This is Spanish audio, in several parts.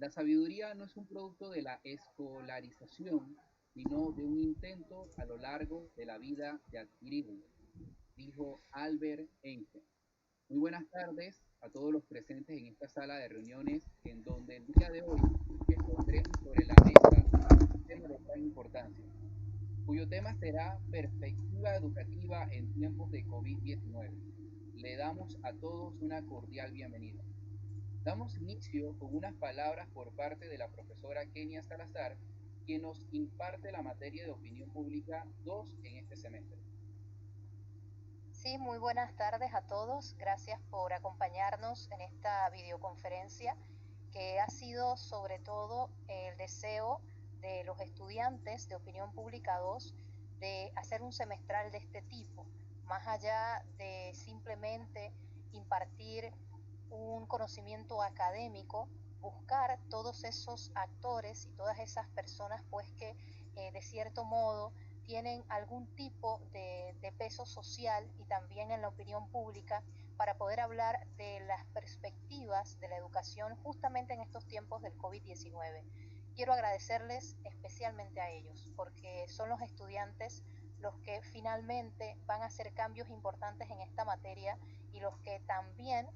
La sabiduría no es un producto de la escolarización, sino de un intento a lo largo de la vida de adquirirlo, dijo Albert Einstein. Muy buenas tardes a todos los presentes en esta sala de reuniones en donde el día de hoy pondremos sobre la mesa un tema de gran importancia, cuyo tema será perspectiva educativa en tiempos de COVID-19. Le damos a todos una cordial bienvenida. Damos inicio con unas palabras por parte de la profesora Kenia Salazar, quien nos imparte la materia de opinión pública 2 en este semestre. Sí, muy buenas tardes a todos. Gracias por acompañarnos en esta videoconferencia que ha sido sobre todo el deseo de los estudiantes de Opinión Pública 2 de hacer un semestral de este tipo, más allá de simplemente impartir un conocimiento académico, buscar todos esos actores y todas esas personas pues que de cierto modo tienen algún tipo de peso social y también en la opinión pública para poder hablar de las perspectivas de la educación justamente en estos tiempos del COVID-19. Quiero agradecerles especialmente a ellos porque son los estudiantes los que finalmente van a hacer cambios importantes en esta materia y los que también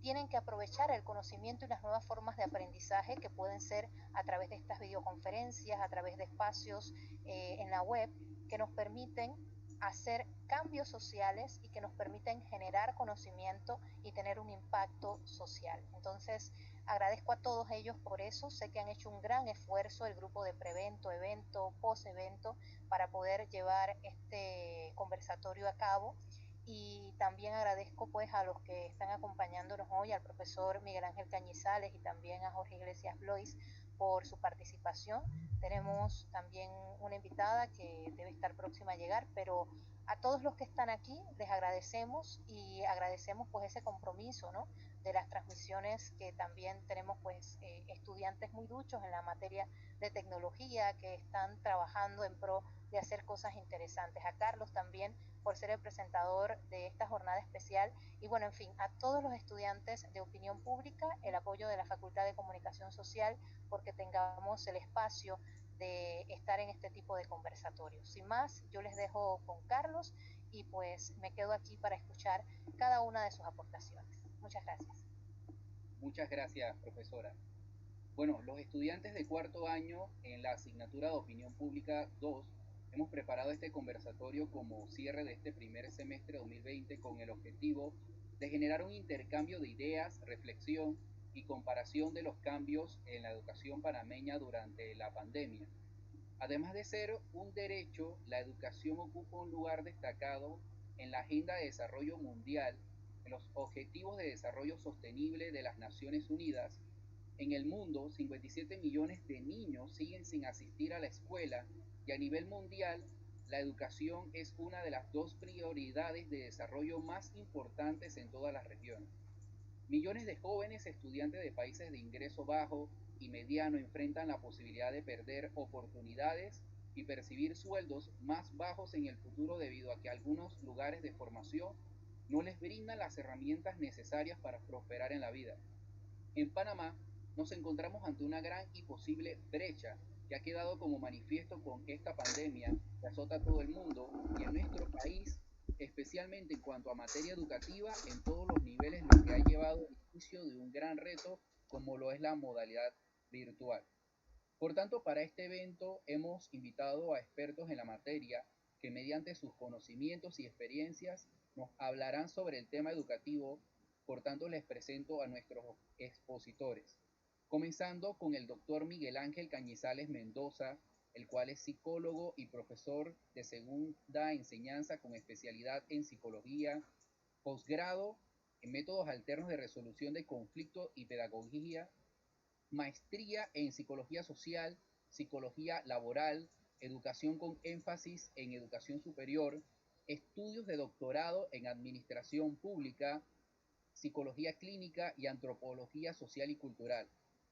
tienen que aprovechar el conocimiento y las nuevas formas de aprendizaje que pueden ser a través de estas videoconferencias, a través de espacios en la web que nos permiten hacer cambios sociales y que nos permiten generar conocimiento y tener un impacto social. Entonces, agradezco a todos ellos por eso. Sé que han hecho un gran esfuerzo el grupo de prevento, evento, post-evento para poder llevar este conversatorio a cabo y también agradezco pues a los que están acompañándonos hoy, al profesor Miguel Ángel Cañizales y también a Jorge Iglesias Blois por su participación. Tenemos también una invitada que debe estar próxima a llegar, pero a todos los que están aquí les agradecemos y agradecemos pues ese compromiso, ¿no? De las transmisiones que también tenemos pues estudiantes muy duchos en la materia de tecnología que están trabajando en pro de hacer cosas interesantes. A Carlos también por ser el presentador de esta jornada especial y bueno, en fin, a todos los estudiantes de opinión pública, el apoyo de la Facultad de Comunicación Social porque tengamos el espacio de estar en este tipo de conversatorios. Sin más, yo les dejo con Carlos y pues me quedo aquí para escuchar cada una de sus aportaciones. Muchas gracias. Muchas gracias, profesora. Bueno, los estudiantes de cuarto año en la asignatura de Opinión Pública 2 hemos preparado este conversatorio como cierre de este primer semestre 2020 con el objetivo de generar un intercambio de ideas, reflexión y comparación de los cambios en la educación panameña durante la pandemia. Además de ser un derecho, la educación ocupa un lugar destacado en la Agenda de Desarrollo Mundial, en los Objetivos de Desarrollo Sostenible de las Naciones Unidas. En el mundo, 57 millones de niños siguen sin asistir a la escuela y a nivel mundial, la educación es una de las dos prioridades de desarrollo más importantes en todas las regiones. Millones de jóvenes estudiantes de países de ingreso bajo y mediano enfrentan la posibilidad de perder oportunidades y percibir sueldos más bajos en el futuro debido a que algunos lugares de formación no les brindan las herramientas necesarias para prosperar en la vida. En Panamá nos encontramos ante una gran y posible brecha que ha quedado como manifiesto con esta pandemia que azota a todo el mundo y en nuestro país, especialmente en cuanto a materia educativa, en todos los niveles, lo que ha llevado al inicio de un gran reto como lo es la modalidad virtual. Por tanto, para este evento hemos invitado a expertos en la materia que mediante sus conocimientos y experiencias nos hablarán sobre el tema educativo. Por tanto, les presento a nuestros expositores, comenzando con el doctor Miguel Ángel Cañizales Mendoza, el cual es psicólogo y profesor de segunda enseñanza con especialidad en psicología, posgrado en métodos alternos de resolución de conflictos y pedagogía, maestría en psicología social, psicología laboral, educación con énfasis en educación superior, estudios de doctorado en administración pública, psicología clínica y antropología social y cultural,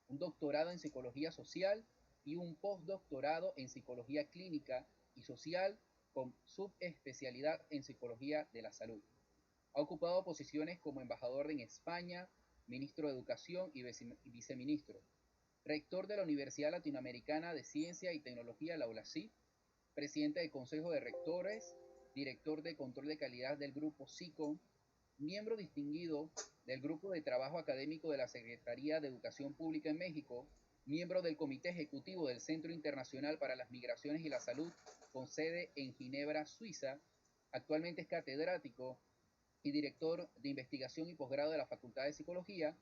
un doctorado en psicología social y un postdoctorado en psicología clínica y social con subespecialidad en psicología de la salud. Ha ocupado posiciones como embajador en España, ministro de Educación y viceministro. rector de la Universidad Latinoamericana de Ciencia y Tecnología, la ULACI, presidente del Consejo de Rectores, director de Control de Calidad del Grupo SICON, miembro distinguido del Grupo de Trabajo Académico de la Secretaría de Educación Pública en México, miembro del Comité Ejecutivo del Centro Internacional para las Migraciones y la Salud, con sede en Ginebra, Suiza. Actualmente es catedrático y director de investigación y posgrado de la Facultad de Psicología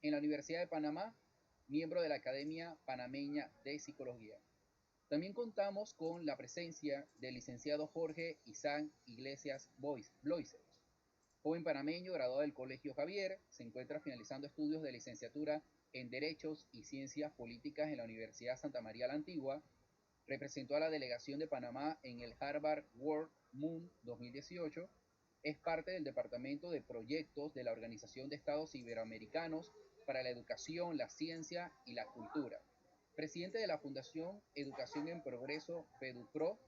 en la Universidad de Panamá, miembro de la Academia Panameña de Psicología. También contamos con la presencia del licenciado Jorge Isaac Iglesias Bloiser, joven panameño graduado del Colegio Javier, se encuentra finalizando estudios de licenciatura en Derechos y Ciencias Políticas en la Universidad Santa María la Antigua, representó a la delegación de Panamá en el Harvard World Moon 2018, es parte del Departamento de Proyectos de la Organización de Estados Iberoamericanos para la Educación, la Ciencia y la Cultura, presidente de la Fundación Educación en Progreso, FEDUPRO,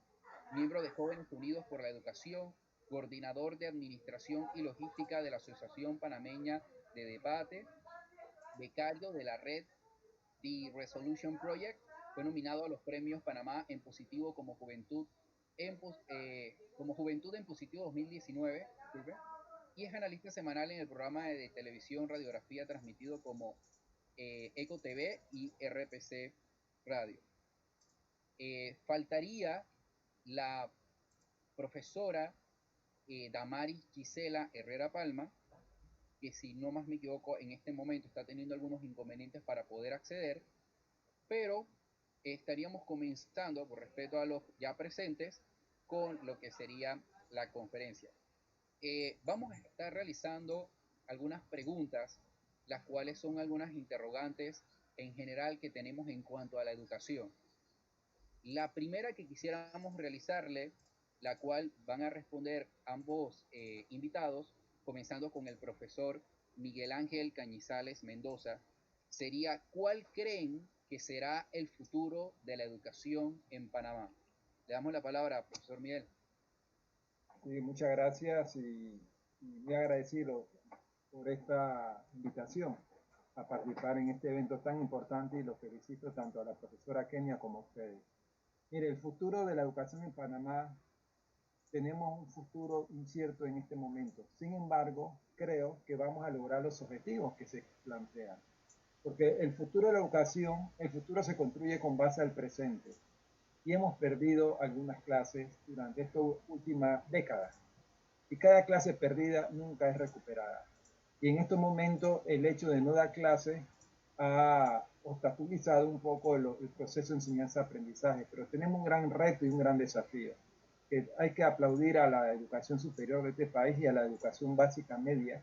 miembro de Jóvenes Unidos por la Educación, coordinador de Administración y Logística de la Asociación Panameña de Debate, becario de la red The Resolution Project, fue nominado a los premios Panamá en Positivo como Juventud en Positivo 2019, y es analista semanal en el programa de televisión Radiografía transmitido como Eco TV y RPC Radio. Faltaría la profesora Damaris Gisela Herrera Palma, que si no más me equivoco en este momento está teniendo algunos inconvenientes para poder acceder, pero estaríamos comenzando, por respeto a los ya presentes, con lo que sería la conferencia. Vamos a estar realizando algunas preguntas, las cuales son algunas interrogantes en general que tenemos en cuanto a la educación. La primera que quisiéramos realizarle, la cual van a responder ambos invitados, comenzando con el profesor Miguel Ángel Cañizales Mendoza, sería: ¿cuál creen que será el futuro de la educación en Panamá? Le damos la palabra, profesor Miguel. Sí, muchas gracias y muy agradecido por esta invitación a participar en este evento tan importante, y los felicito tanto a la profesora Kenia como a ustedes. Mire, el futuro de la educación en Panamá, tenemos un futuro incierto en este momento. Sin embargo, creo que vamos a lograr los objetivos que se plantean. Porque el futuro de la educación, el futuro se construye con base al presente. Y hemos perdido algunas clases durante estas últimas décadas. Y cada clase perdida nunca es recuperada. Y en estos momentos el hecho de no dar clases ha obstaculizado un poco el proceso de enseñanza-aprendizaje, pero tenemos un gran reto y un gran desafío, que hay que aplaudir a la educación superior de este país y a la educación básica media,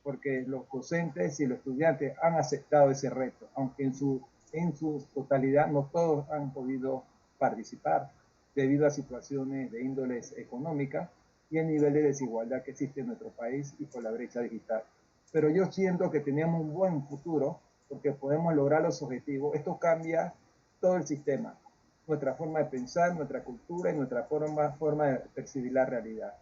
porque los docentes y los estudiantes han aceptado ese reto, aunque en su totalidad no todos han podido participar debido a situaciones de índoles económica y el nivel de desigualdad que existe en nuestro país y por la brecha digital. Pero yo siento que tenemos un buen futuro porque podemos lograr los objetivos. Esto cambia todo el sistema, nuestra forma de pensar, nuestra cultura y nuestra forma de percibir la realidad.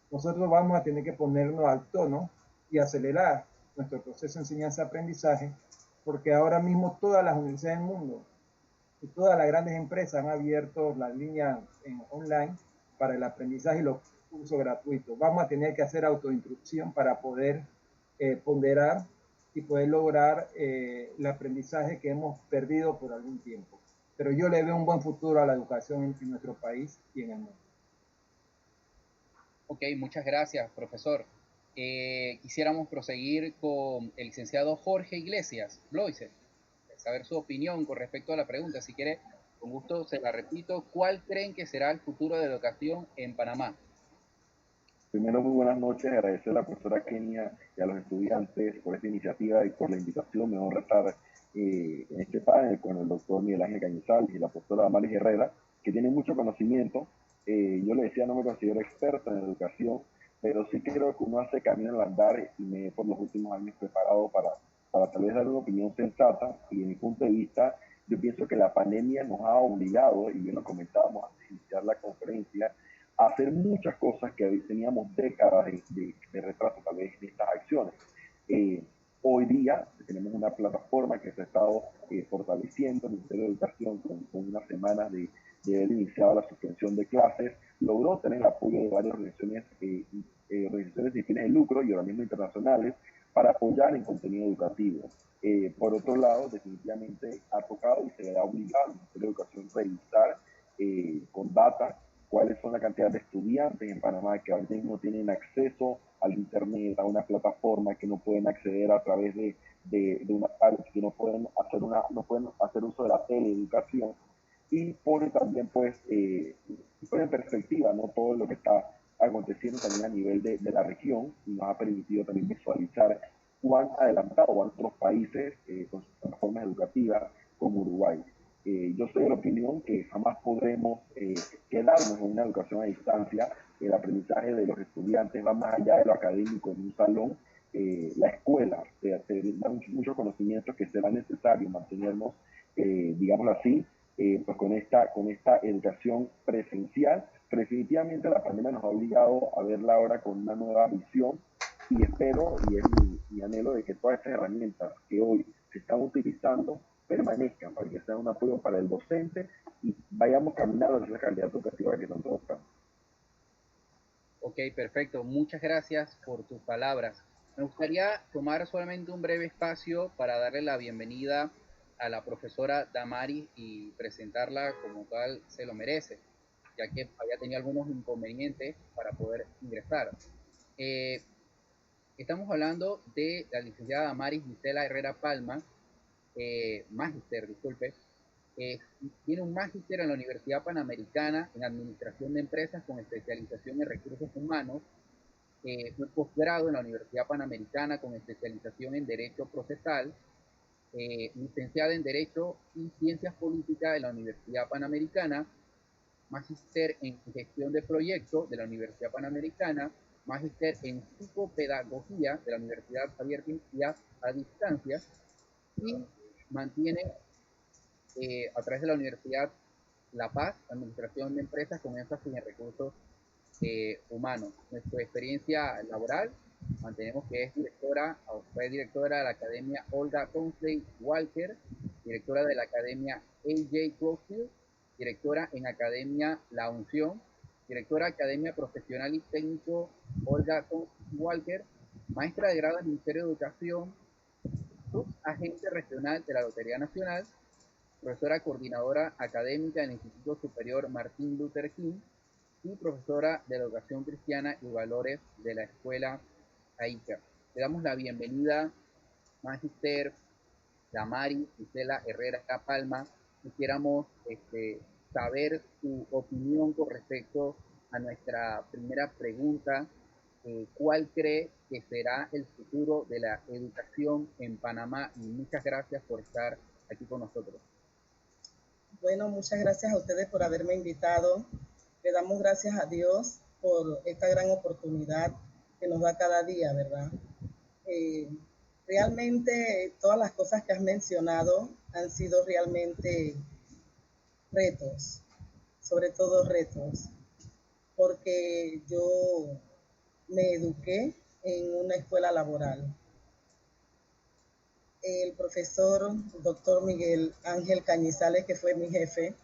Nosotros vamos a tener que ponernos al tono y acelerar nuestro proceso de enseñanza-aprendizaje, porque ahora mismo todas las universidades del mundo y todas las grandes empresas han abierto las líneas online para el aprendizaje y los cursos gratuitos. Vamos a tener que hacer autoinstrucción para poder ponderar y poder lograr el aprendizaje que hemos perdido por algún tiempo. Pero yo le veo un buen futuro a la educación en nuestro país y en el mundo. Ok, muchas gracias, profesor. Quisiéramos proseguir con el licenciado Jorge Iglesias Bloiser, saber su opinión con respecto a la pregunta. Si quiere, con gusto se la repito. ¿Cuál creen que será el futuro de la educación en Panamá? Primero, muy buenas noches. Agradecer a la profesora Kenia y a los estudiantes por esta iniciativa y por la invitación. Me honra estar en este panel con el doctor Miguel Ángel Cañizales y la profesora Damaris Herrera, que tienen mucho conocimiento. Yo le decía, no me considero experto en educación, pero sí creo que uno hace camino al andar y me he por los últimos años preparado para tal vez dar una opinión sensata. Y de mi punto de vista, yo pienso que la pandemia nos ha obligado, y bien lo comentábamos antes de iniciar la conferencia, a hacer muchas cosas que teníamos décadas de retraso tal vez en estas acciones. Hoy día tenemos una plataforma que se ha estado fortaleciendo. El Ministerio de Educación, con unas semanas de haber iniciado la suspensión de clases, logró tener el apoyo de varias organizaciones sin fines de lucro y organismos internacionales para apoyar en contenido educativo. Por otro lado, definitivamente ha tocado y se le ha obligado al Ministerio de Educación a revisar con data cuáles son la cantidad de estudiantes en Panamá que ahora mismo tienen acceso al internet, a una plataforma, que no pueden acceder a través de una tablet, que no pueden hacer uso de la teleeducación, y pone también pone en perspectiva, ¿no?, todo lo que está aconteciendo también a nivel de la región, y nos ha permitido también visualizar cuán adelantado van otros países con sus plataformas educativas como Uruguay. Yo soy de la opinión que jamás podremos quedarnos en una educación a distancia. El aprendizaje de los estudiantes va más allá de lo académico en un salón. La escuela te da muchos conocimientos que será necesario mantenernos, digámoslo así, pues con esta educación presencial. Pero definitivamente la pandemia nos ha obligado a verla ahora con una nueva visión, y espero, y es mi anhelo, de que todas estas herramientas que hoy se están utilizando permanezcan, para que sea un apoyo para el docente y vayamos caminando hacia esa calidad educativa que tanto buscamos. Ok, perfecto. Muchas gracias por tus palabras. Me gustaría tomar solamente un breve espacio para darle la bienvenida a la profesora Damaris y presentarla como tal se lo merece, ya que había tenido algunos inconvenientes para poder ingresar. Estamos hablando de la licenciada Damaris Gisela Herrera Palma, magíster, disculpe. Tiene un magíster en la Universidad Panamericana en Administración de Empresas con especialización en Recursos Humanos, un posgrado en la Universidad Panamericana con especialización en Derecho Procesal, licenciada en Derecho y Ciencias Políticas de la Universidad Panamericana, magíster en Gestión de Proyectos de la Universidad Panamericana, magíster en Psicopedagogía de la Universidad Abierta a Distancia, y mantiene a través de la Universidad La Paz, Administración de Empresas con énfasis en recursos humanos. Nuestra experiencia laboral, mantenemos que fue directora de la Academia Olga Consley Walker, directora de la Academia A.J. Crowfield, directora en Academia La Unción, directora de Academia Profesional y Técnico Olga Consley Walker, maestra de grado del Ministerio de Educación, subagente regional de la Lotería Nacional, profesora coordinadora académica del Instituto Superior Martin Luther King y profesora de Educación Cristiana y Valores de la Escuela AICA. Le damos la bienvenida, Magister Damaris Gisela Herrera Palma. Quisiéramos saber su opinión con respecto a nuestra primera pregunta. ¿Cuál cree que será el futuro de la educación en Panamá? Y muchas gracias por estar aquí con nosotros. Bueno, muchas gracias a ustedes por haberme invitado. Le damos gracias a Dios por esta gran oportunidad que nos da cada día, ¿verdad? Realmente todas las cosas que has mencionado han sido realmente retos, sobre todo retos, porque yo me eduqué en una escuela laboral. El profesor doctor Miguel Ángel Cañizales, que fue mi jefe,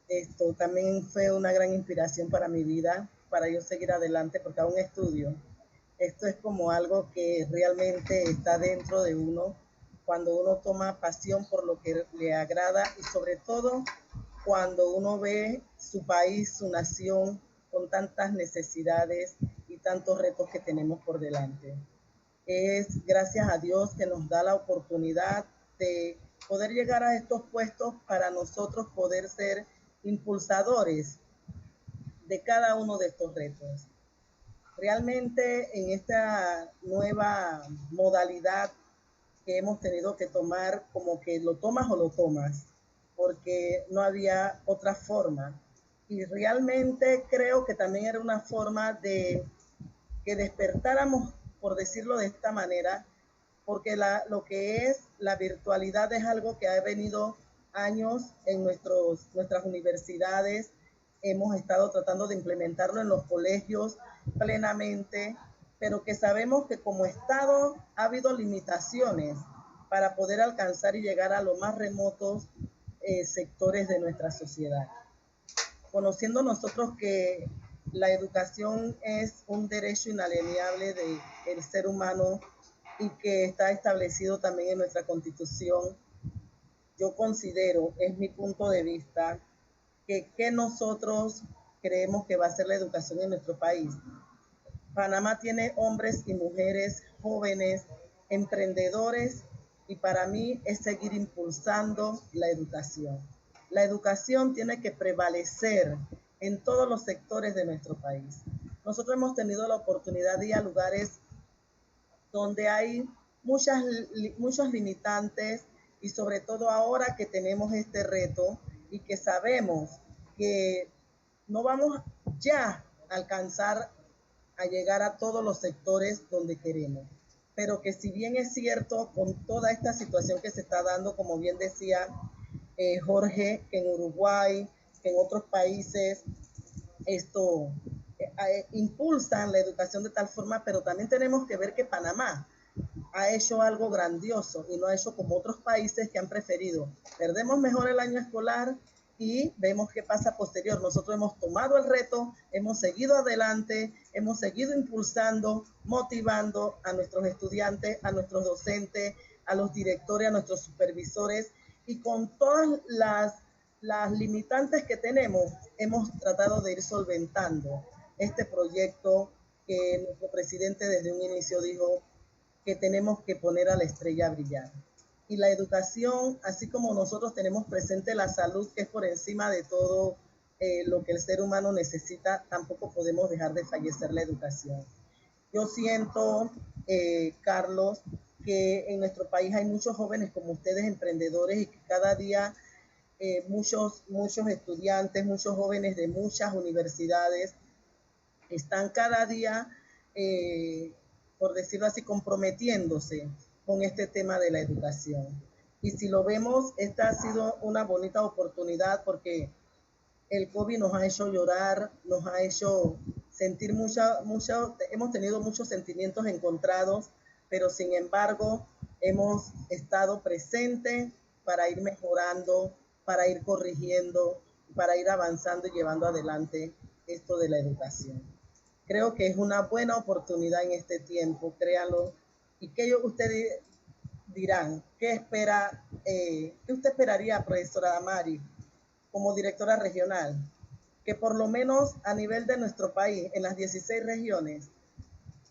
esto también fue una gran inspiración para mi vida, para yo seguir adelante, porque aún estudio. Esto es como algo que realmente está dentro de uno, cuando uno toma pasión por lo que le agrada, y sobre todo cuando uno ve su país, su nación, con tantas necesidades y tantos retos que tenemos por delante. Es gracias a Dios que nos da la oportunidad de poder llegar a estos puestos para nosotros poder ser impulsadores de cada uno de estos retos. Realmente en esta nueva modalidad que hemos tenido que tomar, como que lo tomas o lo tomas, porque no había otra forma. Y realmente creo que también era una forma de que despertáramos, por decirlo de esta manera, porque lo que es la virtualidad es algo que ha venido años en nuestras universidades. Hemos estado tratando de implementarlo en los colegios plenamente, pero que sabemos que como Estado ha habido limitaciones para poder alcanzar y llegar a los más remotos sectores de nuestra sociedad. Conociendo nosotros que la educación es un derecho inalienable del ser humano y que está establecido también en nuestra Constitución, yo considero, es mi punto de vista, que nosotros creemos que va a ser la educación en nuestro país. Panamá tiene hombres y mujeres jóvenes, emprendedores, y para mí es seguir impulsando la educación. La educación tiene que prevalecer en todos los sectores de nuestro país. Nosotros hemos tenido la oportunidad de ir a lugares donde hay muchos limitantes, y sobre todo ahora que tenemos este reto y que sabemos que no vamos ya a alcanzar a llegar a todos los sectores donde queremos, pero que si bien es cierto, con toda esta situación que se está dando, como bien decía Jorge, que en Uruguay, que en otros países impulsan la educación de tal forma, pero también tenemos que ver que Panamá ha hecho algo grandioso y no ha hecho como otros países que han preferido. Perdemos mejor el año escolar y vemos qué pasa posterior. Nosotros hemos tomado el reto, hemos seguido adelante, hemos seguido impulsando, motivando a nuestros estudiantes, a nuestros docentes, a los directores, a nuestros supervisores, y con todas las limitantes que tenemos, hemos tratado de ir solventando este proyecto que nuestro presidente desde un inicio dijo que tenemos que poner a la estrella a brillar. Y la educación, así como nosotros tenemos presente la salud, que es por encima de todo lo que el ser humano necesita, tampoco podemos dejar de fallecer la educación. Yo siento, Carlos, que en nuestro país hay muchos jóvenes como ustedes, emprendedores, y que cada día muchos estudiantes, muchos jóvenes de muchas universidades están cada día, por decirlo así, comprometiéndose con este tema de la educación. Y si lo vemos, esta ha sido una bonita oportunidad, porque el COVID nos ha hecho llorar, nos ha hecho sentir hemos tenido muchos sentimientos encontrados, pero sin embargo hemos estado presentes para ir mejorando, para ir corrigiendo, para ir avanzando y llevando adelante esto de la educación. Creo que es una buena oportunidad en este tiempo, créanlo. ¿Y qué ustedes dirán? ¿Qué usted esperaría, profesora Damari, como directora regional? Que por lo menos a nivel de nuestro país, en las 16 regiones,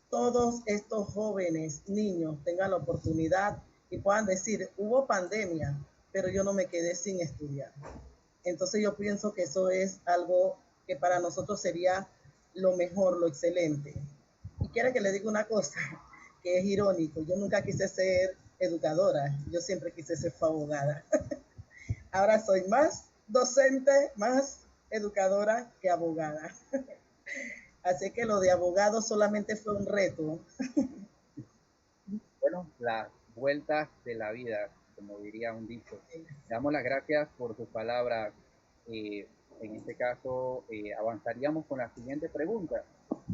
todos estos jóvenes, niños, tengan la oportunidad y puedan decir, hubo pandemia, pero yo no me quedé sin estudiar. Entonces yo pienso que eso es algo que para nosotros sería lo mejor, lo excelente. Y quiero que le diga una cosa que es irónico. Yo nunca quise ser educadora, yo siempre quise ser abogada. Ahora soy más docente, más educadora que abogada. Así que lo de abogado solamente fue un reto. Bueno, las vueltas de la vida, como diría un dicho. Damos las gracias por sus palabras. En este caso, avanzaríamos con la siguiente pregunta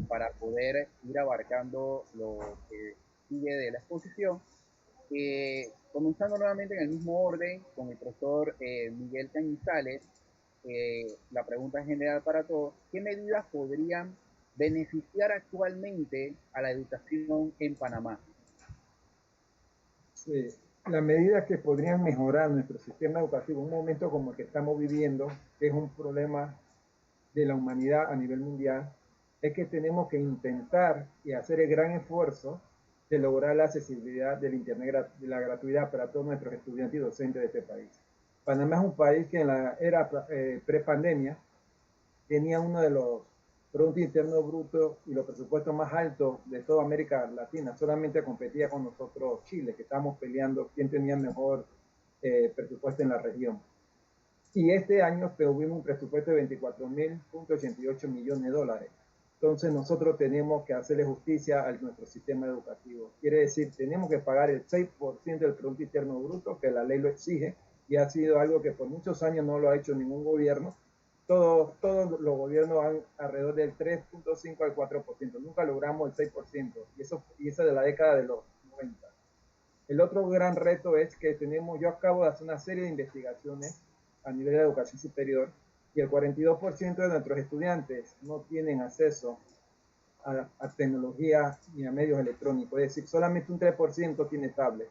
para poder ir abarcando lo que sigue de la exposición. Comenzando nuevamente en el mismo orden con el profesor Miguel Cañizales, la pregunta es general para todos. ¿Qué medidas podrían beneficiar actualmente a la educación en Panamá? Sí, las medidas que podrían mejorar nuestro sistema educativo en un momento como el que estamos viviendo, que es un problema de la humanidad a nivel mundial, es que tenemos que intentar y hacer el gran esfuerzo de lograr la accesibilidad del Internet, de la gratuidad para todos nuestros estudiantes y docentes de este país. Panamá es un país que en la era prepandemia tenía uno de los Producto Interno Bruto y los presupuestos más altos de toda América Latina. Solamente competía con nosotros Chile, que estábamos peleando quién tenía mejor presupuesto en la región. Y este año tuvimos un presupuesto de 24.088 millones de dólares. Entonces nosotros tenemos que hacerle justicia a nuestro sistema educativo. Quiere decir, tenemos que pagar el 6% del Producto Interno Bruto, que la ley lo exige, y ha sido algo que por muchos años no lo ha hecho ningún gobierno. Todos los gobiernos van alrededor del 3.5 al 4%. Nunca logramos el 6%, y eso de la década de los 90. El otro gran reto es que yo acabo de hacer una serie de investigaciones a nivel de educación superior y el 42% de nuestros estudiantes no tienen acceso a tecnología ni a medios electrónicos. Es decir, solamente un 3% tiene tablet,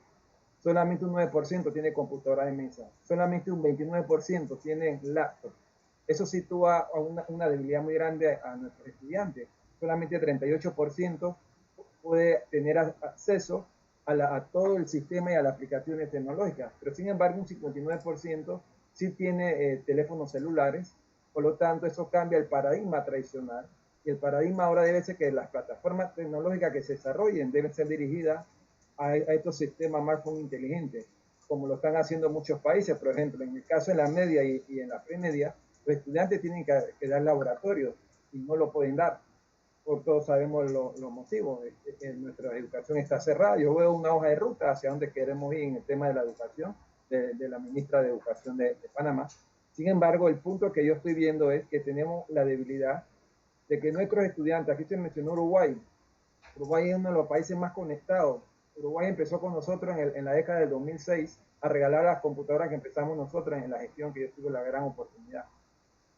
solamente un 9% tiene computadora de mesa, solamente un 29% tiene laptop. Eso sitúa a una debilidad muy grande a nuestros estudiantes. Solamente 38% puede tener acceso a todo el sistema y a las aplicaciones tecnológicas, pero sin embargo un 59% sí tiene teléfonos celulares, por lo tanto eso cambia el paradigma tradicional y el paradigma ahora debe ser que las plataformas tecnológicas que se desarrollen deben ser dirigidas a estos sistemas smartphone inteligentes, como lo están haciendo muchos países. Por ejemplo, en el caso de la media y en la premedia, los estudiantes tienen que dar laboratorios y no lo pueden dar. Por todos sabemos los motivos. Nuestra educación está cerrada. Yo veo una hoja de ruta hacia dónde queremos ir en el tema de la educación de la ministra de Educación de Panamá. Sin embargo, el punto que yo estoy viendo es que tenemos la debilidad de que nuestros estudiantes, aquí se mencionó Uruguay, Uruguay es uno de los países más conectados. Uruguay empezó con nosotros en la década del 2006 a regalar las computadoras que empezamos nosotros en la gestión, que yo tuve la gran oportunidad.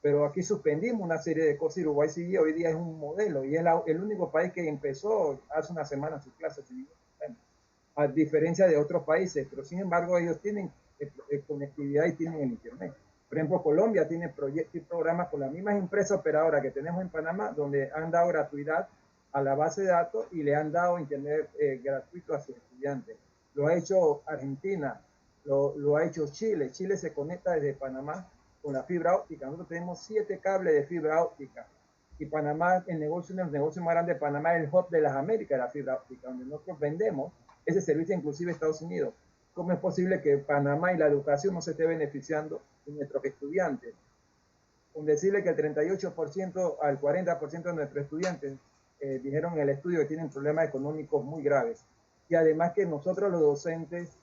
Pero aquí suspendimos una serie de cosas y Uruguay sigue, hoy día es un modelo y es el único país que empezó hace una semana sus clases, a diferencia de otros países, pero sin embargo ellos tienen conectividad y tienen el internet. Por ejemplo, Colombia tiene proyectos y programas con las mismas empresas operadoras que tenemos en Panamá, donde han dado gratuidad a la base de datos y le han dado internet gratuito a sus estudiantes. Lo ha hecho Argentina, lo ha hecho Chile. Chile se conecta desde Panamá con la fibra óptica. Nosotros tenemos 7 cables de fibra óptica. Y Panamá, uno de los negocios más grandes de Panamá es el hub de las Américas de la fibra óptica, donde nosotros vendemos ese servicio inclusive a Estados Unidos. ¿Cómo es posible que Panamá y la educación no se esté beneficiando de nuestros estudiantes? Con decirle que el 38% al 40% de nuestros estudiantes dijeron en el estudio que tienen problemas económicos muy graves. Y además que nosotros los docentes,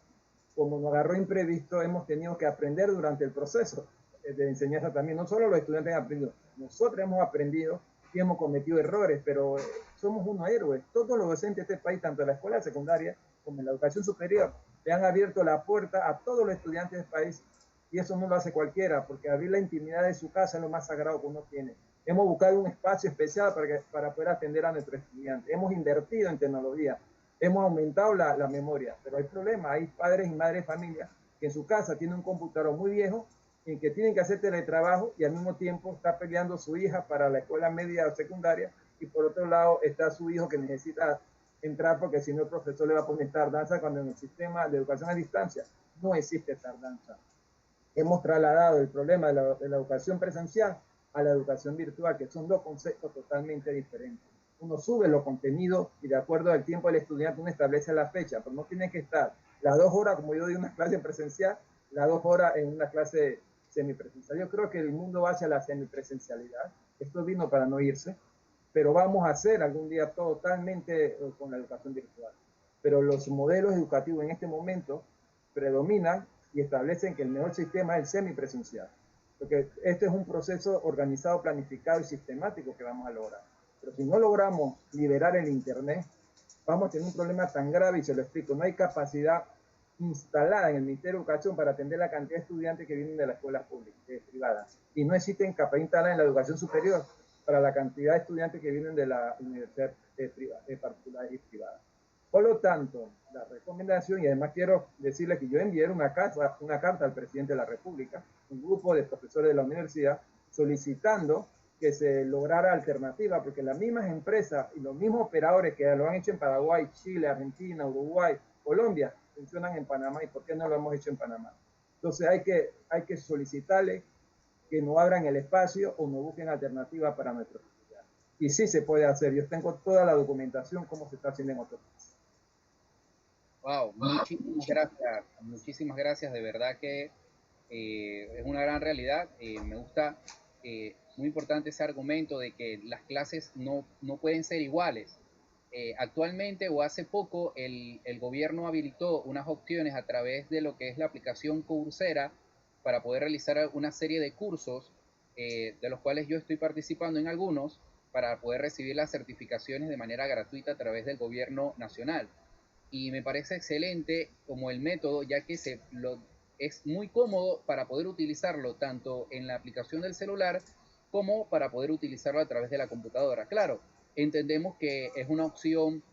como nos agarró imprevisto, hemos tenido que aprender durante el proceso de enseñanza también. No solo los estudiantes han aprendido, nosotros hemos aprendido y hemos cometido errores, pero somos unos héroes. Todos los docentes de este país, tanto en la escuela secundaria como en la educación superior, le han abierto la puerta a todos los estudiantes del país. Y eso no lo hace cualquiera, porque abrir la intimidad de su casa es lo más sagrado que uno tiene. Hemos buscado un espacio especial para poder atender a nuestros estudiantes. Hemos invertido en tecnología, hemos aumentado la memoria, pero hay problemas. Hay padres y madres de familia que en su casa tienen un computador muy viejo en que tienen que hacer teletrabajo y al mismo tiempo está peleando su hija para la escuela media o secundaria y por otro lado está su hijo que necesita entrar porque si no el profesor le va a poner tardanza cuando en el sistema de educación a distancia no existe tardanza. Hemos trasladado el problema de la educación presencial a la educación virtual, que son dos conceptos totalmente diferentes. Uno sube los contenidos y de acuerdo al tiempo del estudiante uno establece la fecha, pero no tiene que estar las 2 horas, como yo doy una clase presencial, las 2 horas en una clase semipresencial. Yo creo que el mundo va hacia la semipresencialidad. Esto vino para no irse, pero vamos a hacer algún día totalmente con la educación virtual. Pero los modelos educativos en este momento predominan y establecen que el mejor sistema es el semipresencial. Porque este es un proceso organizado, planificado y sistemático que vamos a lograr. Pero si no logramos liberar el Internet, vamos a tener un problema tan grave y se lo explico. No hay capacidad instalada en el Ministerio de Educación para atender la cantidad de estudiantes que vienen de las escuelas públicas, privadas. Y no existen capacidad instalada en la educación superior para la cantidad de estudiantes que vienen de la universidad particulares y privadas. Por lo tanto, la recomendación, y además quiero decirle que yo envié una carta al presidente de la República, un grupo de profesores de la universidad, solicitando que se lograra alternativa, porque las mismas empresas y los mismos operadores que lo han hecho en Paraguay, Chile, Argentina, Uruguay, Colombia, funcionan en Panamá. ¿Y por qué no lo hemos hecho en Panamá? Entonces hay que solicitarle que nos abran el espacio o nos busquen alternativas para nuestros estudiantes. Y sí se puede hacer. Yo tengo toda la documentación cómo se está haciendo en otros países. Wow, muchísimas gracias, de verdad que es una gran realidad. Me gusta, muy importante ese argumento de que las clases no pueden ser iguales. Actualmente o hace poco el gobierno habilitó unas opciones a través de lo que es la aplicación Coursera para poder realizar una serie de cursos, de los cuales yo estoy participando en algunos, para poder recibir las certificaciones de manera gratuita a través del gobierno nacional. y me parece excelente como el método, ya que es muy cómodo para poder utilizarlo tanto en la aplicación del celular como para poder utilizarlo a través de la computadora. Claro, entendemos que es una opción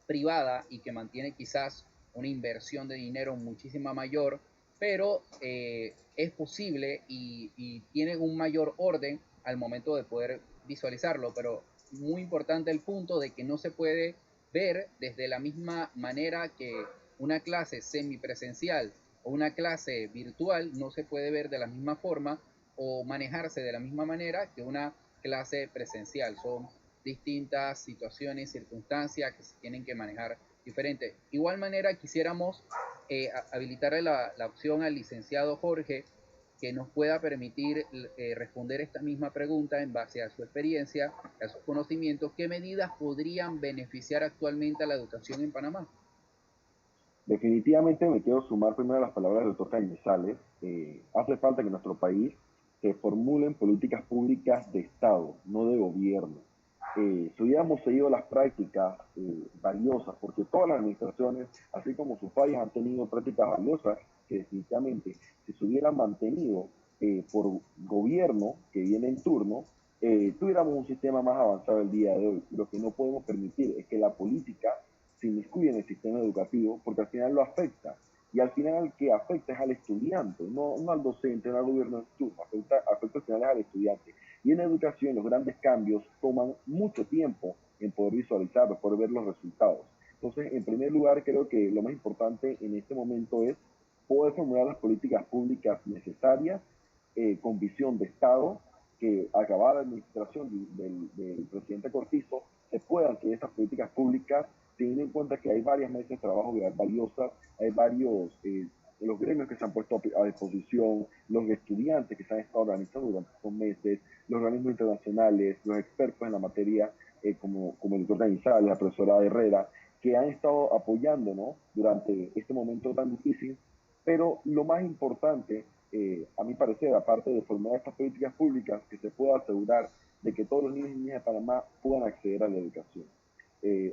privada y que mantiene quizás una inversión de dinero muchísima mayor, pero es posible y tiene un mayor orden al momento de poder visualizarlo, pero muy importante el punto de que no se puede ver desde la misma manera que una clase semipresencial o una clase virtual no se puede ver de la misma forma o manejarse de la misma manera que una clase presencial. Son distintas situaciones, circunstancias que se tienen que manejar diferente. Igual manera quisiéramos habilitarle la opción al licenciado Jorge que nos pueda permitir responder esta misma pregunta en base a su experiencia, a sus conocimientos, ¿qué medidas podrían beneficiar actualmente a la educación en Panamá? Definitivamente me quiero sumar primero a las palabras del doctor Cañizales. Hace falta que en nuestro país se formulen políticas públicas de Estado, no de gobierno. Si hubiéramos seguido las prácticas valiosas, porque todas las administraciones, así como sus fallas, han tenido prácticas valiosas que definitivamente, si se hubieran mantenido por gobierno que viene en turno, tuviéramos un sistema más avanzado el día de hoy. Lo que no podemos permitir es que la política se inmiscuye en el sistema educativo, porque al final lo afecta. Y al final el que afecta es al estudiante, no al docente, no al gobierno de turno, afecta al final es al estudiante. Y en educación los grandes cambios toman mucho tiempo en poder visualizarlos, poder ver los resultados. Entonces, en primer lugar, creo que lo más importante en este momento es poder formular las políticas públicas necesarias con visión de Estado, que acabada la administración del presidente Cortizo, se puedan hacer estas políticas públicas teniendo en cuenta que hay varias mesas de trabajo valiosas, hay varios los gremios que se han puesto a disposición, los estudiantes que se han estado organizando durante estos meses, los organismos internacionales, los expertos en la materia, como el doctor Canizales, la profesora Herrera, que han estado apoyándonos durante este momento tan difícil. Pero lo más importante, a mi parecer, aparte de formular estas políticas públicas, que se pueda asegurar de que todos los niños y niñas de Panamá puedan acceder a la educación.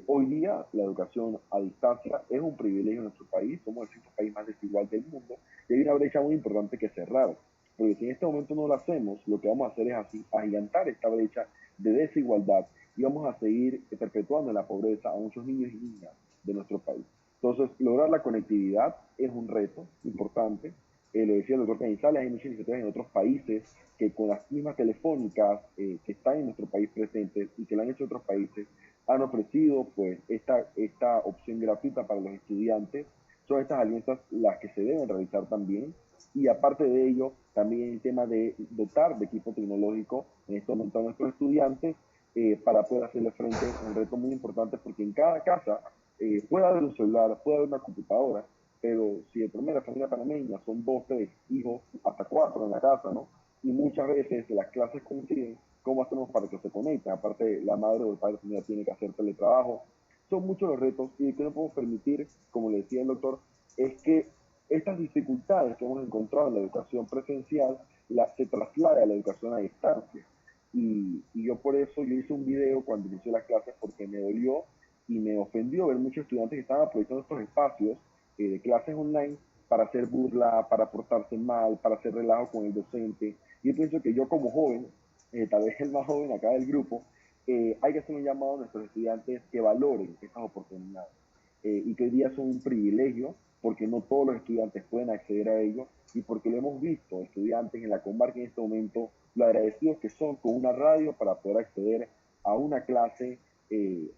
Hoy día la educación a distancia es un privilegio en nuestro país, somos el sexto país más desigual del mundo y hay una brecha muy importante que cerrar, porque si en este momento no lo hacemos, lo que vamos a hacer es así, agigantar esta brecha de desigualdad y vamos a seguir perpetuando la pobreza a muchos niños y niñas de nuestro país. Entonces, lograr la conectividad es un reto importante. Lo decía el doctor Canizales, hay muchas iniciativas en otros países que con las mismas telefónicas que están en nuestro país presentes y que lo han hecho otros países, han ofrecido pues esta opción gratuita para los estudiantes. Son estas alianzas las que se deben realizar también. Y aparte de ello, también el tema de dotar de equipo tecnológico en este momento a nuestros estudiantes para poder hacerle frente a un reto muy importante, porque en cada casa puede haber un celular, puede haber una computadora, pero si de primera familia panameña son 2, 3 hijos, hasta 4 en la casa, ¿no? Y muchas veces las clases coinciden, ¿cómo hacemos para que se conecten? Aparte, la madre o el padre de familia tiene que hacer teletrabajo. Son muchos los retos y que no podemos permitir, como le decía el doctor, es que estas dificultades que hemos encontrado en la educación presencial se traslade a la educación a distancia. Y yo por eso yo hice un video cuando inició las clases porque me dolió y me ofendió ver muchos estudiantes que estaban aprovechando estos espacios de clases online para hacer burla, para portarse mal, para hacer relajo con el docente. Y yo pienso que yo como joven, tal vez el más joven acá del grupo, hay que hacer un llamado a nuestros estudiantes que valoren estas oportunidades y que hoy día son un privilegio porque no todos los estudiantes pueden acceder a ello y porque lo hemos visto, estudiantes en la comarca en este momento, lo agradecidos que son con una radio para poder acceder a una clase,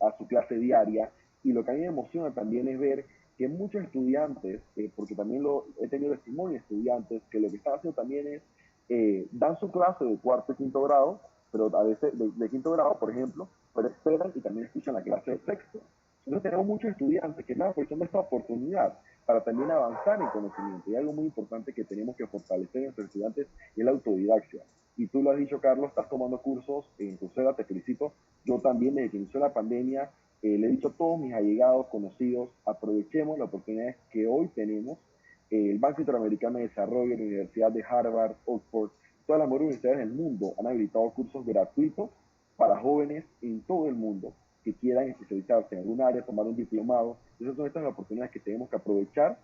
a su clase diaria. Y lo que a mí me emociona también es ver que muchos estudiantes, porque también he tenido testimonio de estudiantes, que lo que están haciendo también es, dan su clase de cuarto y quinto grado, pero a veces de quinto grado, por ejemplo, pero esperan y también escuchan la clase de sexto. Entonces tenemos muchos estudiantes que están aprovechando esta oportunidad para también avanzar en conocimiento. Y algo muy importante que tenemos que fortalecer en nuestros estudiantes es la autodidaxia. Y tú lo has dicho, Carlos, estás tomando cursos en Coursera, te felicito. Yo también, desde que inició la pandemia, le he dicho a todos mis allegados, conocidos, aprovechemos las oportunidades que hoy tenemos. El Banco Interamericano de Desarrollo, la Universidad de Harvard, Oxford, todas las mejores universidades del mundo han habilitado cursos gratuitos para jóvenes en todo el mundo. que quieran especializarse en algún área, tomar un diplomado. Entonces son estas las oportunidades que tenemos que aprovechar.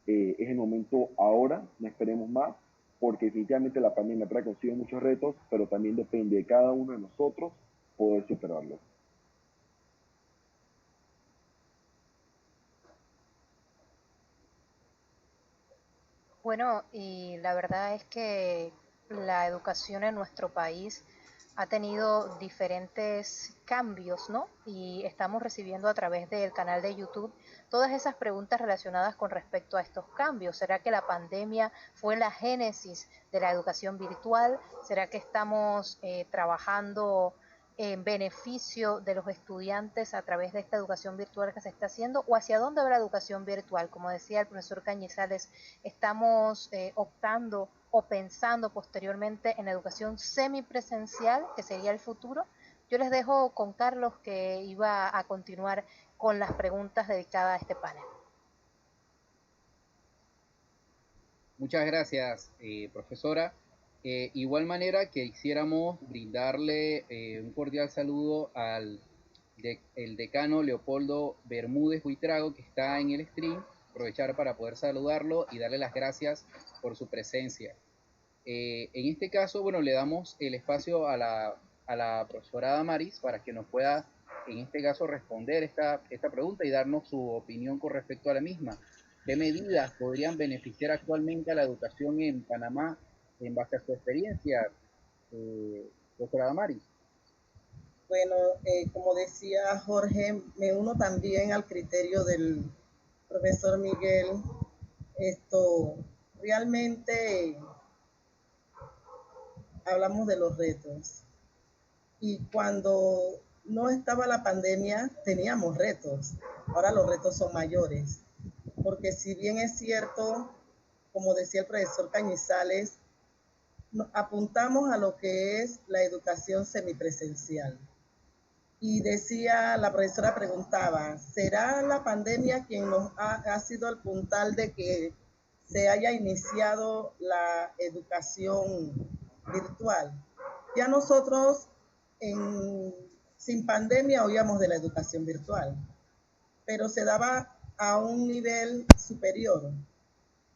Es el momento ahora, no esperemos más, porque definitivamente la pandemia trae consigo muchos retos, pero también depende de cada uno de nosotros poder superarlos. Bueno, y la verdad es que la educación en nuestro país ha tenido diferentes cambios, ¿no? Y estamos recibiendo a través del canal de YouTube todas esas preguntas relacionadas con respecto a estos cambios. ¿Será que la pandemia fue la génesis de la educación virtual? ¿Será que estamos trabajando en beneficio de los estudiantes a través de esta educación virtual que se está haciendo? ¿O hacia dónde va la educación virtual? Como decía el profesor Cañizales, estamos optando o pensando posteriormente en educación semipresencial, que sería el futuro. Yo les dejo con Carlos, que iba a continuar con las preguntas dedicadas a este panel. Muchas gracias, profesora. Igual manera que quisiéramos brindarle un cordial saludo al el decano Leopoldo Bermúdez Buitrago, que está en el stream. Aprovechar para poder saludarlo y darle las gracias por su presencia. En este caso, bueno, le damos el espacio a la profesora Damaris para que nos pueda, en este caso, responder esta pregunta y darnos su opinión con respecto a la misma. ¿Qué medidas podrían beneficiar actualmente a la educación en Panamá en base a su experiencia, doctora Damaris? Bueno, como decía Jorge, me uno también al criterio del profesor Miguel. Realmente hablamos de los retos. Y cuando no estaba la pandemia, teníamos retos. Ahora los retos son mayores. Porque si bien es cierto, como decía el profesor Cañizales, apuntamos a lo que es la educación semipresencial. Y decía, la profesora preguntaba, ¿será la pandemia quien nos ha sido el puntal de que se haya iniciado la educación virtual? Ya nosotros sin pandemia oíamos de la educación virtual, pero se daba a un nivel superior,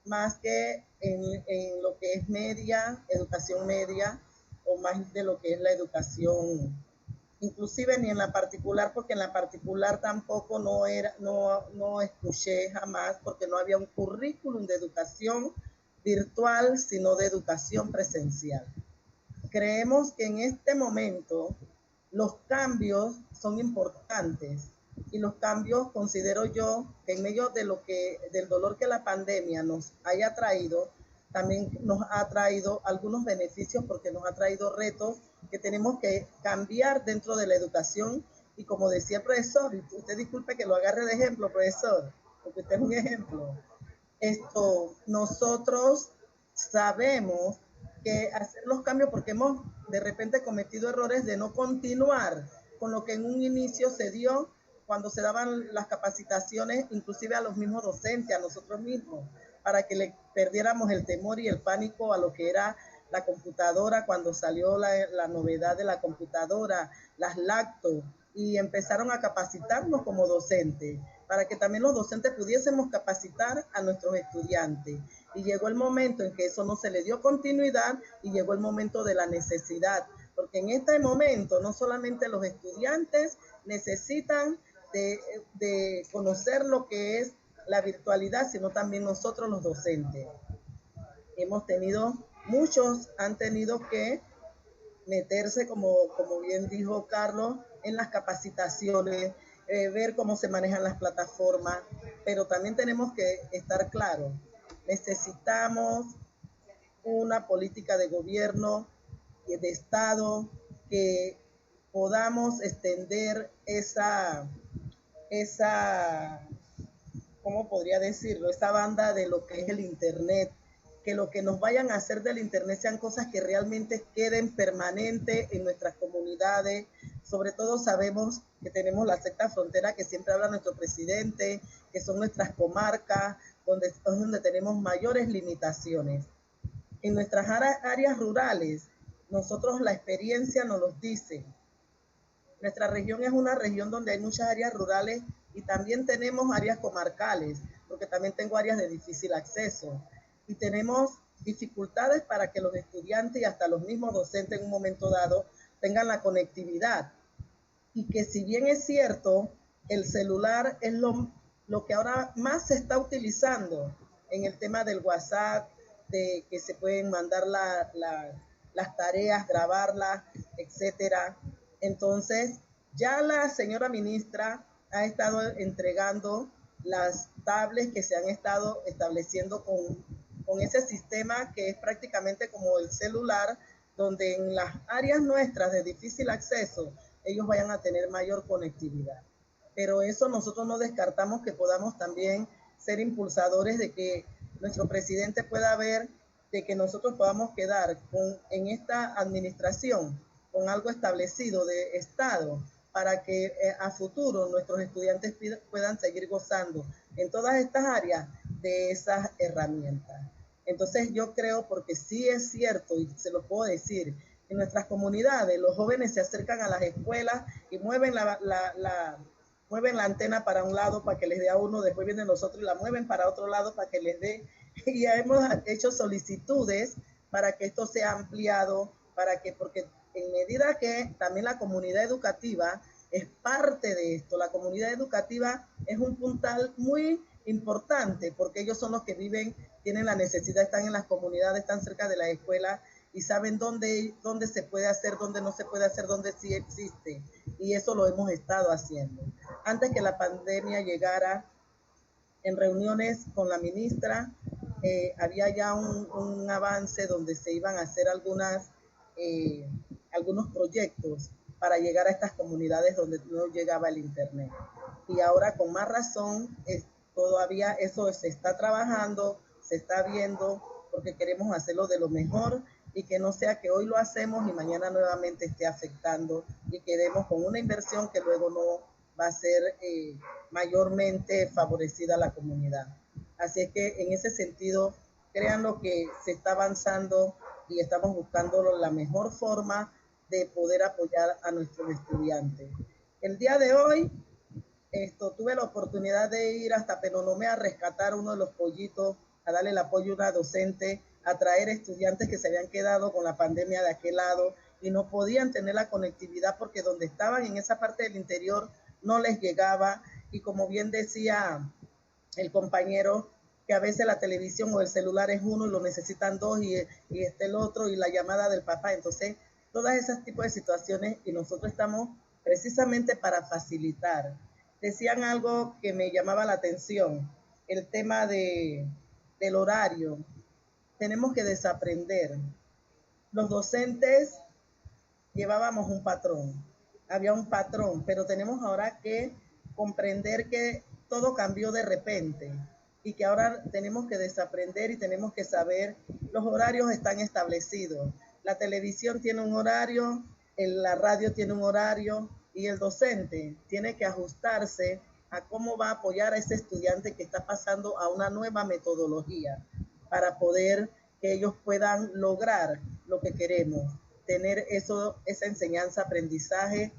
más que en lo que es media, educación media, o más de lo que es la educación, inclusive ni en la particular, porque en la particular tampoco no escuché jamás, porque no había un currículum de educación virtual, sino de educación presencial. Creemos que en este momento los cambios son importantes, y los cambios, considero yo, que en medio de del dolor que la pandemia nos haya traído, también nos ha traído algunos beneficios, porque nos ha traído retos que tenemos que cambiar dentro de la educación. Y como decía el profesor, y usted disculpe que lo agarre de ejemplo, profesor, porque usted es un ejemplo, nosotros sabemos que hacer los cambios, porque hemos de repente cometido errores de no continuar con lo que en un inicio se dio cuando se daban las capacitaciones, inclusive a los mismos docentes, a nosotros mismos, para que le perdiéramos el temor y el pánico a lo que era la computadora, cuando salió la novedad de la computadora, las lactos, y empezaron a capacitarnos como docentes, para que también los docentes pudiésemos capacitar a nuestros estudiantes. Y llegó el momento en que eso no se le dio continuidad, y llegó el momento de la necesidad, porque en este momento no solamente los estudiantes necesitan de conocer lo que es la virtualidad, sino también nosotros los docentes. Muchos han tenido que meterse, como bien dijo Carlos, en las capacitaciones, ver cómo se manejan las plataformas, pero también tenemos que estar claros, necesitamos una política de gobierno y de Estado que podamos extender esa, ¿cómo podría decirlo? Esa banda de lo que es el Internet, que lo que nos vayan a hacer del Internet sean cosas que realmente queden permanentes en nuestras comunidades. Sobre todo sabemos que tenemos la sexta frontera, que siempre habla nuestro presidente, que son nuestras comarcas, donde tenemos mayores limitaciones. En nuestras áreas rurales, nosotros la experiencia nos los dice, Nuestra región es una región donde hay muchas áreas rurales y también tenemos áreas comarcales, porque también tengo áreas de difícil acceso. Y tenemos dificultades para que los estudiantes y hasta los mismos docentes en un momento dado tengan la conectividad. Y que si bien es cierto, el celular es lo que ahora más se está utilizando en el tema del WhatsApp, de que se pueden mandar las tareas, grabarlas, etcétera. Entonces, ya la señora ministra ha estado entregando las tablets que se han estado estableciendo con ese sistema que es prácticamente como el celular, donde en las áreas nuestras de difícil acceso ellos vayan a tener mayor conectividad. Pero eso nosotros no descartamos que podamos también ser impulsadores de que nuestro presidente pueda ver de que nosotros podamos quedar en esta administración con algo establecido de Estado para que a futuro nuestros estudiantes puedan seguir gozando en todas estas áreas de esas herramientas. Entonces yo creo, porque sí es cierto y se lo puedo decir, en nuestras comunidades los jóvenes se acercan a las escuelas y mueven mueven la antena para un lado para que les dé a uno, después vienen los otros y la mueven para otro lado para que les dé. Y ya hemos hecho solicitudes para que esto sea ampliado, porque en medida que también la comunidad educativa es parte de esto, la comunidad educativa es un puntal muy importante porque ellos son los que viven, tienen la necesidad, están en las comunidades, están cerca de la escuela y saben dónde se puede hacer, dónde no se puede hacer, dónde sí existe. Y eso lo hemos estado haciendo. Antes que la pandemia llegara, en reuniones con la ministra, había ya un avance donde se iban a hacer algunos proyectos para llegar a estas comunidades donde no llegaba el internet. Y ahora con más razón, todavía eso se está trabajando, se está viendo, porque queremos hacerlo de lo mejor y que no sea que hoy lo hacemos y mañana nuevamente esté afectando y quedemos con una inversión que luego no va a ser mayormente favorecida a la comunidad. Así es que en ese sentido, créanlo que se está avanzando y estamos buscando la mejor forma de poder apoyar a nuestros estudiantes. El día de hoy tuve la oportunidad de ir hasta Penonomé a rescatar uno de los pollitos, a darle el apoyo a una docente, a traer estudiantes que se habían quedado con la pandemia de aquel lado y no podían tener la conectividad porque donde estaban en esa parte del interior no les llegaba. Y como bien decía el compañero, que a veces la televisión o el celular es uno y lo necesitan dos y está el otro y la llamada del papá. Entonces, todas esas tipos de situaciones y nosotros estamos precisamente para facilitar. Decían algo que me llamaba la atención, el tema del horario. Tenemos que desaprender. Los docentes llevábamos un patrón, había un patrón, pero tenemos ahora que comprender que todo cambió de repente y que ahora tenemos que desaprender y tenemos que saber, los horarios están establecidos. La televisión tiene un horario, la radio tiene un horario y el docente tiene que ajustarse a cómo va a apoyar a ese estudiante que está pasando a una nueva metodología para poder que ellos puedan lograr lo que queremos, tener esa enseñanza, aprendizaje,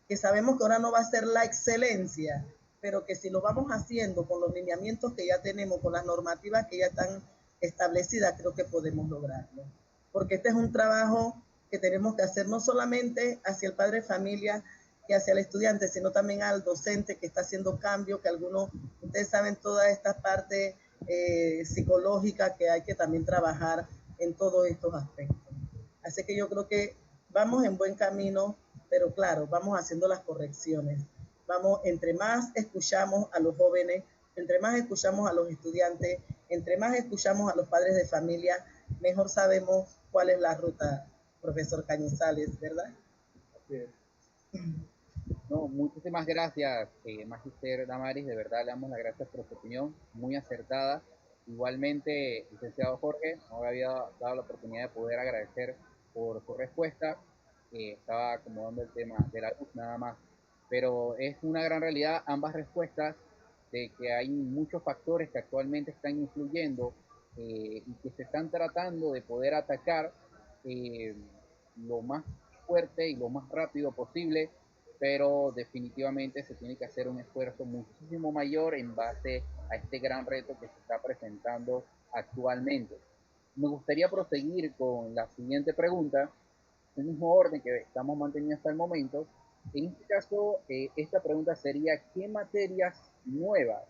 que sabemos que ahora no va a ser la excelencia, pero que si lo vamos haciendo con los lineamientos que ya tenemos, con las normativas que ya están establecidas, creo que podemos lograrlo. Porque este es un trabajo que tenemos que hacer no solamente hacia el padre de familia y hacia el estudiante, sino también al docente que está haciendo cambio, que algunos, ustedes saben, toda esta parte psicológica que hay que también trabajar en todos estos aspectos. Así que yo creo que vamos en buen camino, pero claro, vamos haciendo las correcciones. Vamos, entre más escuchamos a los jóvenes, entre más escuchamos a los estudiantes, entre más escuchamos a los padres de familia, mejor sabemos cuál es la ruta, profesor Cañizales, ¿verdad? Así es. No, muchísimas gracias, Magister Damaris, de verdad le damos las gracias por su opinión, muy acertada. Igualmente, licenciado Jorge, no me había dado la oportunidad de poder agradecer por su respuesta, estaba acomodando el tema de la luz nada más, pero es una gran realidad ambas respuestas de que hay muchos factores que actualmente están influyendo y que se están tratando de poder atacar lo más fuerte y lo más rápido posible, pero definitivamente se tiene que hacer un esfuerzo muchísimo mayor en base a este gran reto que se está presentando actualmente. Me gustaría proseguir con la siguiente pregunta, en el mismo orden que estamos manteniendo hasta el momento. En este caso, esta pregunta sería: ¿qué materias nuevas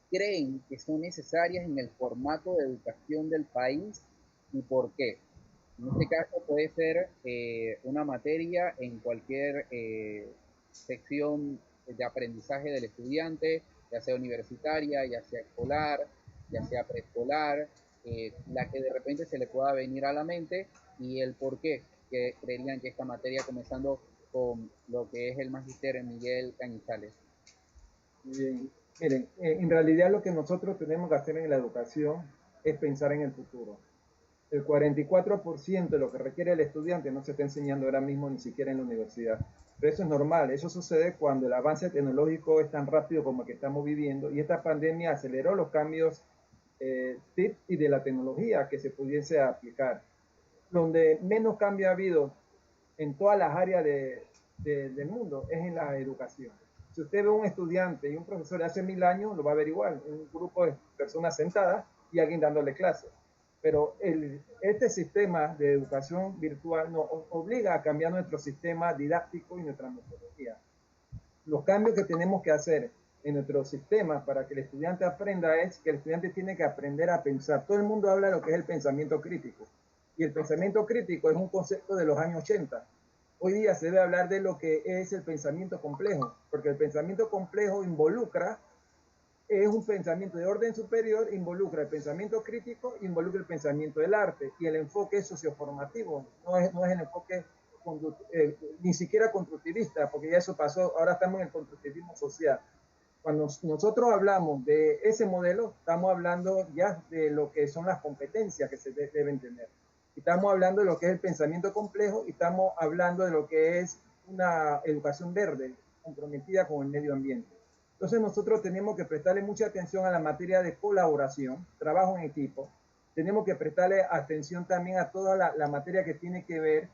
creen que son necesarias en el formato de educación del país y por qué? En este caso puede ser una materia en cualquier sección de aprendizaje del estudiante, ya sea universitaria, ya sea escolar, ya sea preescolar, la que de repente se le pueda venir a la mente, y el por qué que creerían que esta materia, comenzando con lo que es el magíster Miguel Cañizales. Bien. Miren, en realidad lo que nosotros tenemos que hacer en la educación es pensar en el futuro. El 44% de lo que requiere el estudiante no se está enseñando ahora mismo ni siquiera en la universidad. Pero eso es normal, eso sucede cuando el avance tecnológico es tan rápido como el que estamos viviendo, y esta pandemia aceleró los cambios TIC y de la tecnología que se pudiese aplicar. Donde menos cambio ha habido en todas las áreas del mundo es en la educación. Si usted ve un estudiante y un profesor de hace 1000 años, lo va a ver igual, un grupo de personas sentadas y alguien dándole clases. Pero este sistema de educación virtual nos obliga a cambiar nuestro sistema didáctico y nuestra metodología. Los cambios que tenemos que hacer en nuestro sistema para que el estudiante aprenda es que el estudiante tiene que aprender a pensar. Todo el mundo habla de lo que es el pensamiento crítico. Y el pensamiento crítico es un concepto de los años 80. Hoy día se debe hablar de lo que es el pensamiento complejo, porque el pensamiento complejo involucra, es un pensamiento de orden superior, involucra el pensamiento crítico, involucra el pensamiento del arte, y el enfoque socioformativo, no es el enfoque ni siquiera constructivista, porque ya eso pasó, ahora estamos en el constructivismo social. Cuando nosotros hablamos de ese modelo, estamos hablando ya de lo que son las competencias que se deben tener. Estamos hablando de lo que es el pensamiento complejo y estamos hablando de lo que es una educación verde, comprometida con el medio ambiente. Entonces nosotros tenemos que prestarle mucha atención a la materia de colaboración, trabajo en equipo. Tenemos que prestarle atención también a toda la materia que tiene que ver,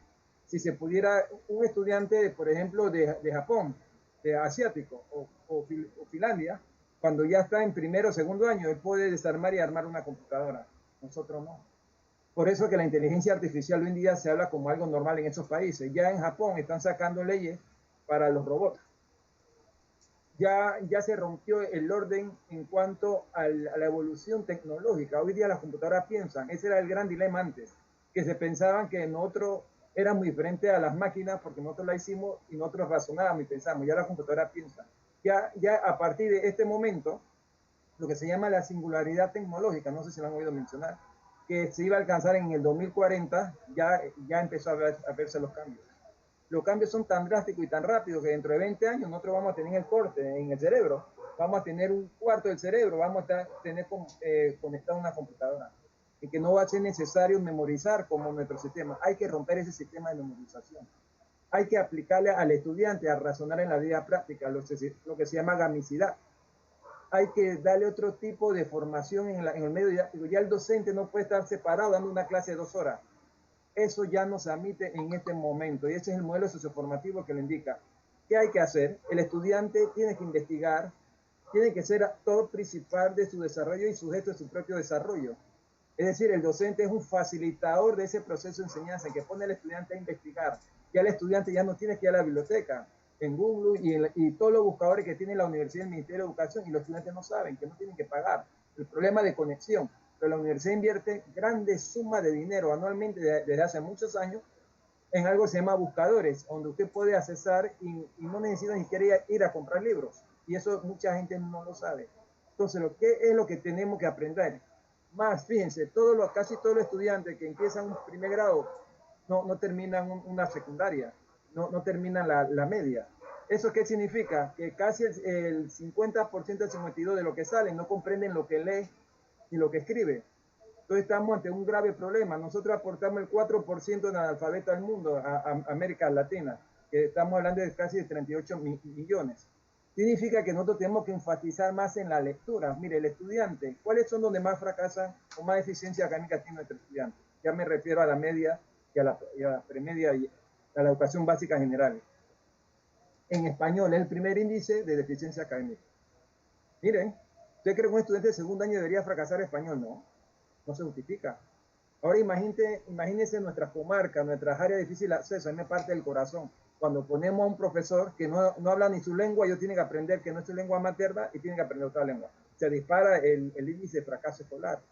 si se pudiera, un estudiante, por ejemplo, de Japón, de asiático o Finlandia, cuando ya está en primero o segundo año, él puede desarmar y armar una computadora. Nosotros no. Por eso que la inteligencia artificial hoy en día se habla como algo normal en esos países. Ya en Japón están sacando leyes para los robots. Ya se rompió el orden en cuanto a la evolución tecnológica. Hoy día las computadoras piensan. Ese era el gran dilema antes, que se pensaban que nosotros éramos diferentes a las máquinas porque nosotros la hicimos y nosotros razonábamos y pensamos. Ya las computadoras piensan. Ya a partir de este momento, lo que se llama la singularidad tecnológica, no sé si lo han oído mencionar, que se iba a alcanzar en el 2040, ya empezó a verse los cambios. Los cambios son tan drásticos y tan rápidos que dentro de 20 años nosotros vamos a tener el corte en el cerebro, vamos a tener un cuarto del cerebro, vamos a tener conectado una computadora, y que no va a ser necesario memorizar como nuestro sistema. Hay que romper ese sistema de memorización. Hay que aplicarle al estudiante a razonar en la vida práctica, lo que se llama gamicidad. Hay que darle otro tipo de formación en el medio didáctico. Ya el docente no puede estar separado dando una clase de 2 horas. Eso ya no se admite en este momento, y ese es el modelo socioformativo que lo indica. ¿Qué hay que hacer? El estudiante tiene que investigar, tiene que ser actor principal de su desarrollo y sujeto de su propio desarrollo. Es decir, el docente es un facilitador de ese proceso de enseñanza que pone al estudiante a investigar. Ya el estudiante ya no tiene que ir a la biblioteca, en Google y todos los buscadores que tiene la universidad y el Ministerio de Educación, y los estudiantes no saben, que no tienen que pagar. El problema de conexión. Pero la universidad invierte grandes sumas de dinero anualmente desde hace muchos años en algo que se llama buscadores, donde usted puede accesar y no necesita ni siquiera ir a comprar libros. Y eso mucha gente no lo sabe. Entonces, ¿qué es lo que tenemos que aprender? Más, fíjense, casi todos los estudiantes que empiezan un primer grado no terminan una secundaria, no terminan la media. ¿Eso qué significa? Que casi el 50%, el 52% de lo que salen no comprenden lo que lee ni lo que escribe. Entonces estamos ante un grave problema. Nosotros aportamos el 4% de analfabeto al mundo, a América Latina, que estamos hablando de casi de 38 millones. Significa que nosotros tenemos que enfatizar más en la lectura. Mire, el estudiante, ¿cuáles son donde más fracasan o más eficiencia académica tiene nuestro estudiante? Ya me refiero a la media y a la premedia y a la educación básica general. en español es el primer índice de deficiencia académica. Miren, ¿usted cree que un estudiante de segundo año debería fracasar en español? No, no se justifica. Ahora imagínense nuestras comarcas, nuestras áreas de difícil acceso, a mí me parte del corazón. Cuando ponemos a un profesor que no habla ni su lengua, ellos tienen que aprender que no es su lengua materna y tienen que aprender otra lengua. Se dispara el índice de fracaso escolar.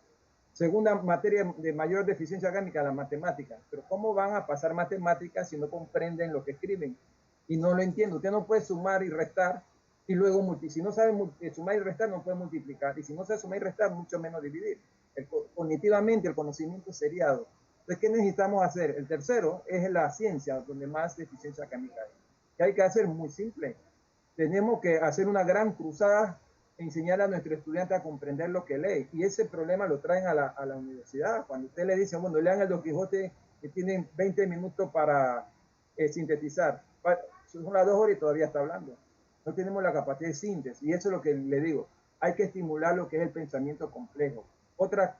Segunda materia de mayor deficiencia académica, la matemática. Pero ¿cómo van a pasar matemáticas si no comprenden lo que escriben? Y no lo entiendo. Usted no puede sumar y restar y luego, si no sabe sumar y restar, no puede multiplicar. Y si no sabe sumar y restar, mucho menos dividir. Cognitivamente, el conocimiento es seriado. Entonces, ¿qué necesitamos hacer? El tercero es la ciencia, donde más deficiencia académica hay. ¿Qué hay que hacer? Muy simple. Tenemos que hacer una gran cruzada e enseñar a nuestro estudiante a comprender lo que lee. Y ese problema lo traen a la universidad. Cuando usted le dice, bueno, lean el Don Quijote que tienen 20 minutos para sintetizar. Son las 2 horas y todavía está hablando. No tenemos la capacidad de síntesis. Y eso es lo que le digo. Hay que estimular lo que es el pensamiento complejo.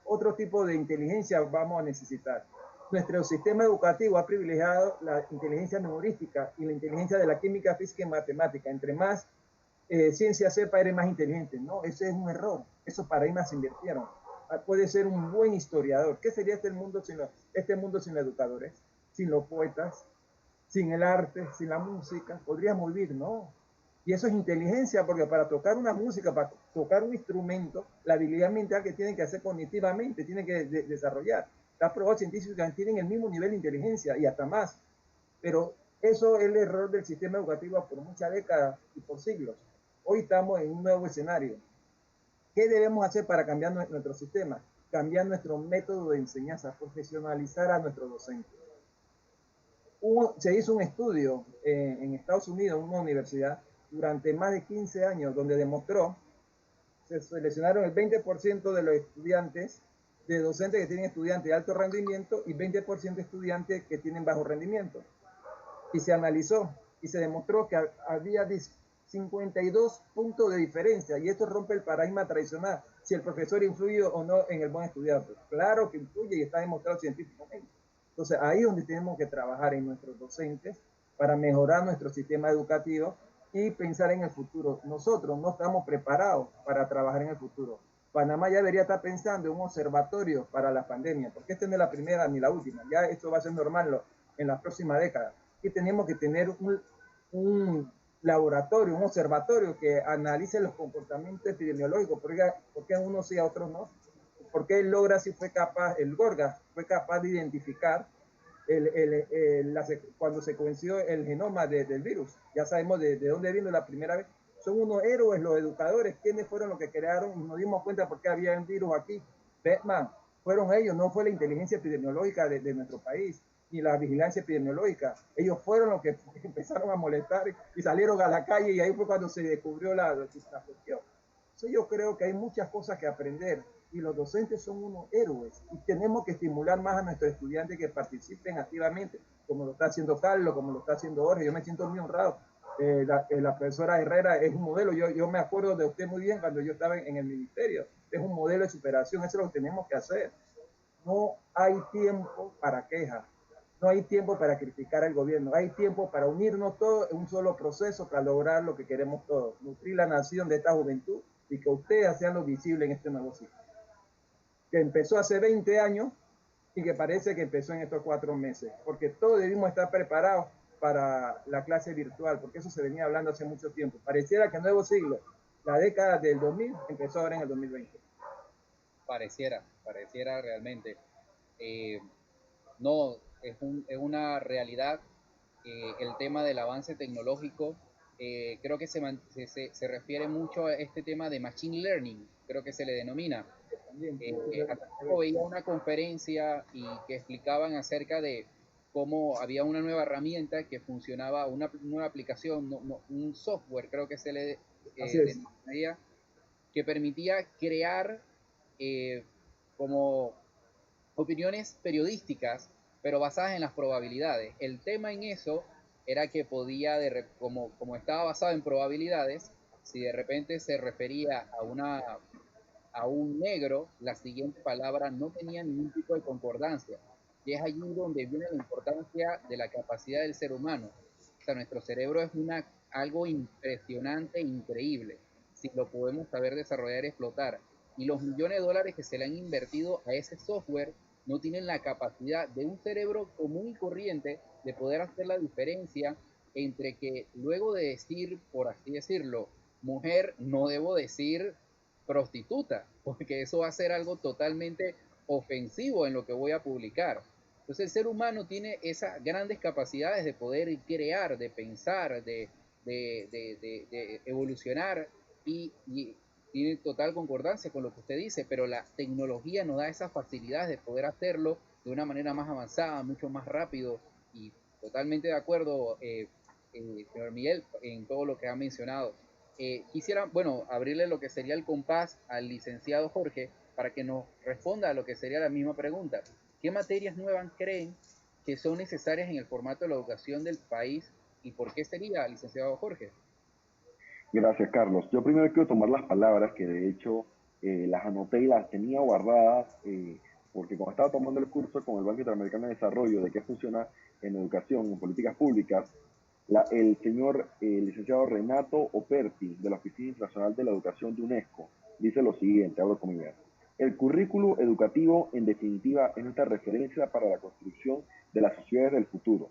Otro tipo de inteligencia vamos a necesitar. Nuestro sistema educativo ha privilegiado la inteligencia memorística y la inteligencia de la química, física y matemática. Entre más ciencia sepa, eres más inteligente. No, ese es un error. Esos paradigmas se invirtieron. Puede ser un buen historiador. ¿Qué sería este mundo sin los educadores? Sin los poetas, sin el arte, sin la música. Podríamos vivir, ¿no? Y eso es inteligencia, porque para tocar una música, para tocar un instrumento, la habilidad mental que tienen que hacer cognitivamente, tienen que desarrollar. Las pruebas científicas tienen el mismo nivel de inteligencia y hasta más. Pero eso es el error del sistema educativo por muchas décadas y por siglos. Hoy estamos en un nuevo escenario. ¿Qué debemos hacer para cambiar nuestro sistema? Cambiar nuestro método de enseñanza, profesionalizar a nuestros docentes. Se hizo un estudio en Estados Unidos, en una universidad, durante más de 15 años, donde demostró, se seleccionaron el 20% de los estudiantes, de docentes que tienen estudiantes de alto rendimiento y 20% de estudiantes que tienen bajo rendimiento. Y se analizó y se demostró que había 52 puntos de diferencia, y esto rompe el paradigma tradicional, si el profesor influye o no en el buen estudiante. Claro que influye y está demostrado científicamente. Entonces ahí es donde tenemos que trabajar en nuestros docentes para mejorar nuestro sistema educativo y pensar en el futuro. Nosotros no estamos preparados para trabajar en el futuro. Panamá ya debería estar pensando en un observatorio para la pandemia, porque esta no es la primera ni la última, ya esto va a ser normal en las próximas décadas. Y tenemos que tener un laboratorio, un observatorio que analice los comportamientos epidemiológicos, porque a unos sí, a otros no. Porque el Gorgas fue capaz de identificar cuando se secuenció el genoma del virus. Ya sabemos de dónde vino la primera vez. Son unos héroes los educadores, quienes fueron los que crearon y nos dimos cuenta por qué había un virus aquí. Batman, fueron ellos, no fue la inteligencia epidemiológica de nuestro país, ni la vigilancia epidemiológica. Ellos fueron los que empezaron a molestar y salieron a la calle, y ahí fue cuando se descubrió la cuestión. Entonces yo creo que hay muchas cosas que aprender, y los docentes son unos héroes, y tenemos que estimular más a nuestros estudiantes que participen activamente, como lo está haciendo Carlos, como lo está haciendo Jorge. Yo me siento muy honrado. La profesora Herrera es un modelo. Yo me acuerdo de usted muy bien cuando yo estaba en el ministerio. Es un modelo de superación. Eso es lo que tenemos que hacer. No hay tiempo para quejas. No hay tiempo para criticar al gobierno. Hay tiempo para unirnos todos en un solo proceso para lograr lo que queremos todos. Nutrir la nación de esta juventud y que ustedes sean lo visible en este nuevo ciclo, que empezó hace 20 años y que parece que empezó en estos 4 meses, porque todos debimos estar preparados para la clase virtual, porque eso se venía hablando hace mucho tiempo. Pareciera que el nuevo siglo, la década del 2000, empezó ahora en el 2020. Pareciera realmente. No, es una realidad. El tema del avance tecnológico, creo que se refiere mucho a este tema de Machine Learning, creo que se le denomina. Hace poco veía una conferencia y que explicaban acerca de cómo había una nueva herramienta que funcionaba, una nueva aplicación, un software, creo que se le denominaría, que permitía crear como opiniones periodísticas, pero basadas en las probabilidades. El tema en eso era que podía, como estaba basado en probabilidades, si de repente se refería a un negro, la siguiente palabra no tenía ningún tipo de concordancia. Y es allí donde viene la importancia de la capacidad del ser humano. O sea, nuestro cerebro es una algo impresionante e increíble si lo podemos saber desarrollar y explotar. Y los millones de dólares que se le han invertido a ese software no tienen la capacidad de un cerebro común y corriente de poder hacer la diferencia entre que luego de decir, por así decirlo, mujer, no debo decir prostituta, porque eso va a ser algo totalmente ofensivo en lo que voy a publicar. Entonces el ser humano tiene esas grandes capacidades de poder crear, de pensar, de evolucionar y tiene total concordancia con lo que usted dice, pero la tecnología nos da esas facilidades de poder hacerlo de una manera más avanzada, mucho más rápido y totalmente de acuerdo, señor Miguel, en todo lo que ha mencionado. Quisiera, bueno, abrirle lo que sería el compás al licenciado Jorge para que nos responda a lo que sería la misma pregunta. ¿Qué materias nuevas creen que son necesarias en el formato de la educación del país y por qué sería, licenciado Jorge? Gracias, Carlos. Yo primero quiero tomar las palabras que de hecho las anoté y las tenía guardadas porque cuando estaba tomando el curso con el Banco Interamericano de Desarrollo de qué funciona en educación, en políticas públicas, el señor licenciado Renato Operti, de la Oficina Internacional de la Educación de UNESCO, dice lo siguiente, abro comillas: el currículo educativo, en definitiva, es nuestra referencia para la construcción de las sociedades del futuro.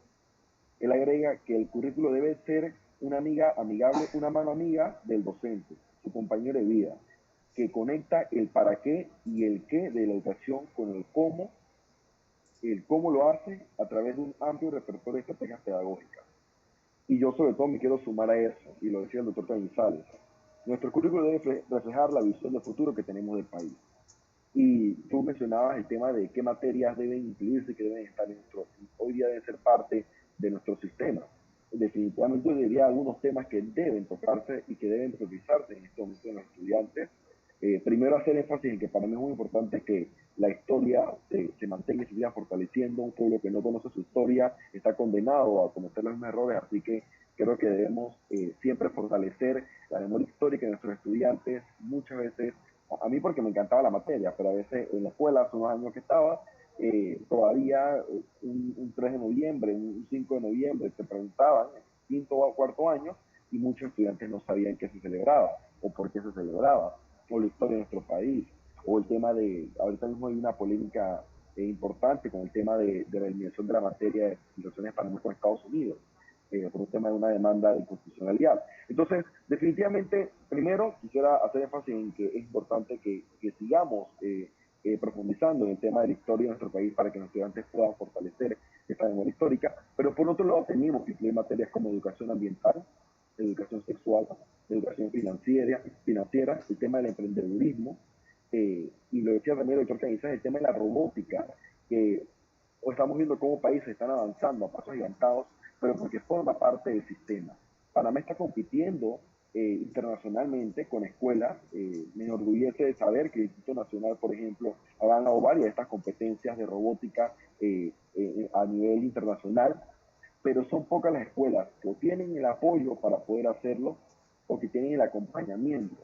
Él agrega que el currículo debe ser una amiga amigable, una mano amiga del docente, su compañero de vida, que conecta el para qué y el qué de la educación con el cómo lo hace a través de un amplio repertorio de estrategias pedagógicas. Y yo sobre todo me quiero sumar a eso, y lo decía el doctor Canizales. Nuestro currículo debe reflejar la visión del futuro que tenemos del país. Y tú mencionabas el tema de qué materias deben incluirse, que deben estar hoy día deben ser parte de nuestro sistema. Definitivamente yo diría algunos temas que deben tocarse y que deben priorizarse en este momento en los estudiantes. Primero hacer énfasis en que para mí es muy importante que la historia se mantenga y se siga fortaleciendo. Un pueblo que no conoce su historia está condenado a cometer los mismos errores, así que creo que debemos siempre fortalecer la memoria histórica de nuestros estudiantes. Muchas veces, a mí porque me encantaba la materia, pero a veces en la escuela, hace unos años que estaba, todavía un 3 de noviembre, un 5 de noviembre, se preguntaban, quinto o cuarto año, y muchos estudiantes no sabían qué se celebraba, o por qué se celebraba, o la historia de nuestro país, o el tema de, ahorita mismo hay una polémica importante con el tema de la eliminación de la materia de relaciones de Panamá con Estados Unidos, por un tema de una demanda de inconstitucionalidad. Entonces, definitivamente, primero quisiera hacer énfasis en que es importante que sigamos profundizando en el tema de la historia de nuestro país para que los estudiantes puedan fortalecer esta memoria histórica, pero por otro lado tenemos que incluir materias como educación ambiental, educación sexual, educación financiera, el tema del emprendedurismo, y lo decía también el doctor Canizales, el tema de la robótica, que estamos viendo cómo países están avanzando a pasos gigantados, pero porque forma parte del sistema. Panamá está compitiendo internacionalmente con escuelas. Me enorgullece de saber que el Instituto Nacional, por ejemplo, ha ganado varias de estas competencias de robótica a nivel internacional, pero son pocas las escuelas que tienen el apoyo para poder hacerlo o que tienen el acompañamiento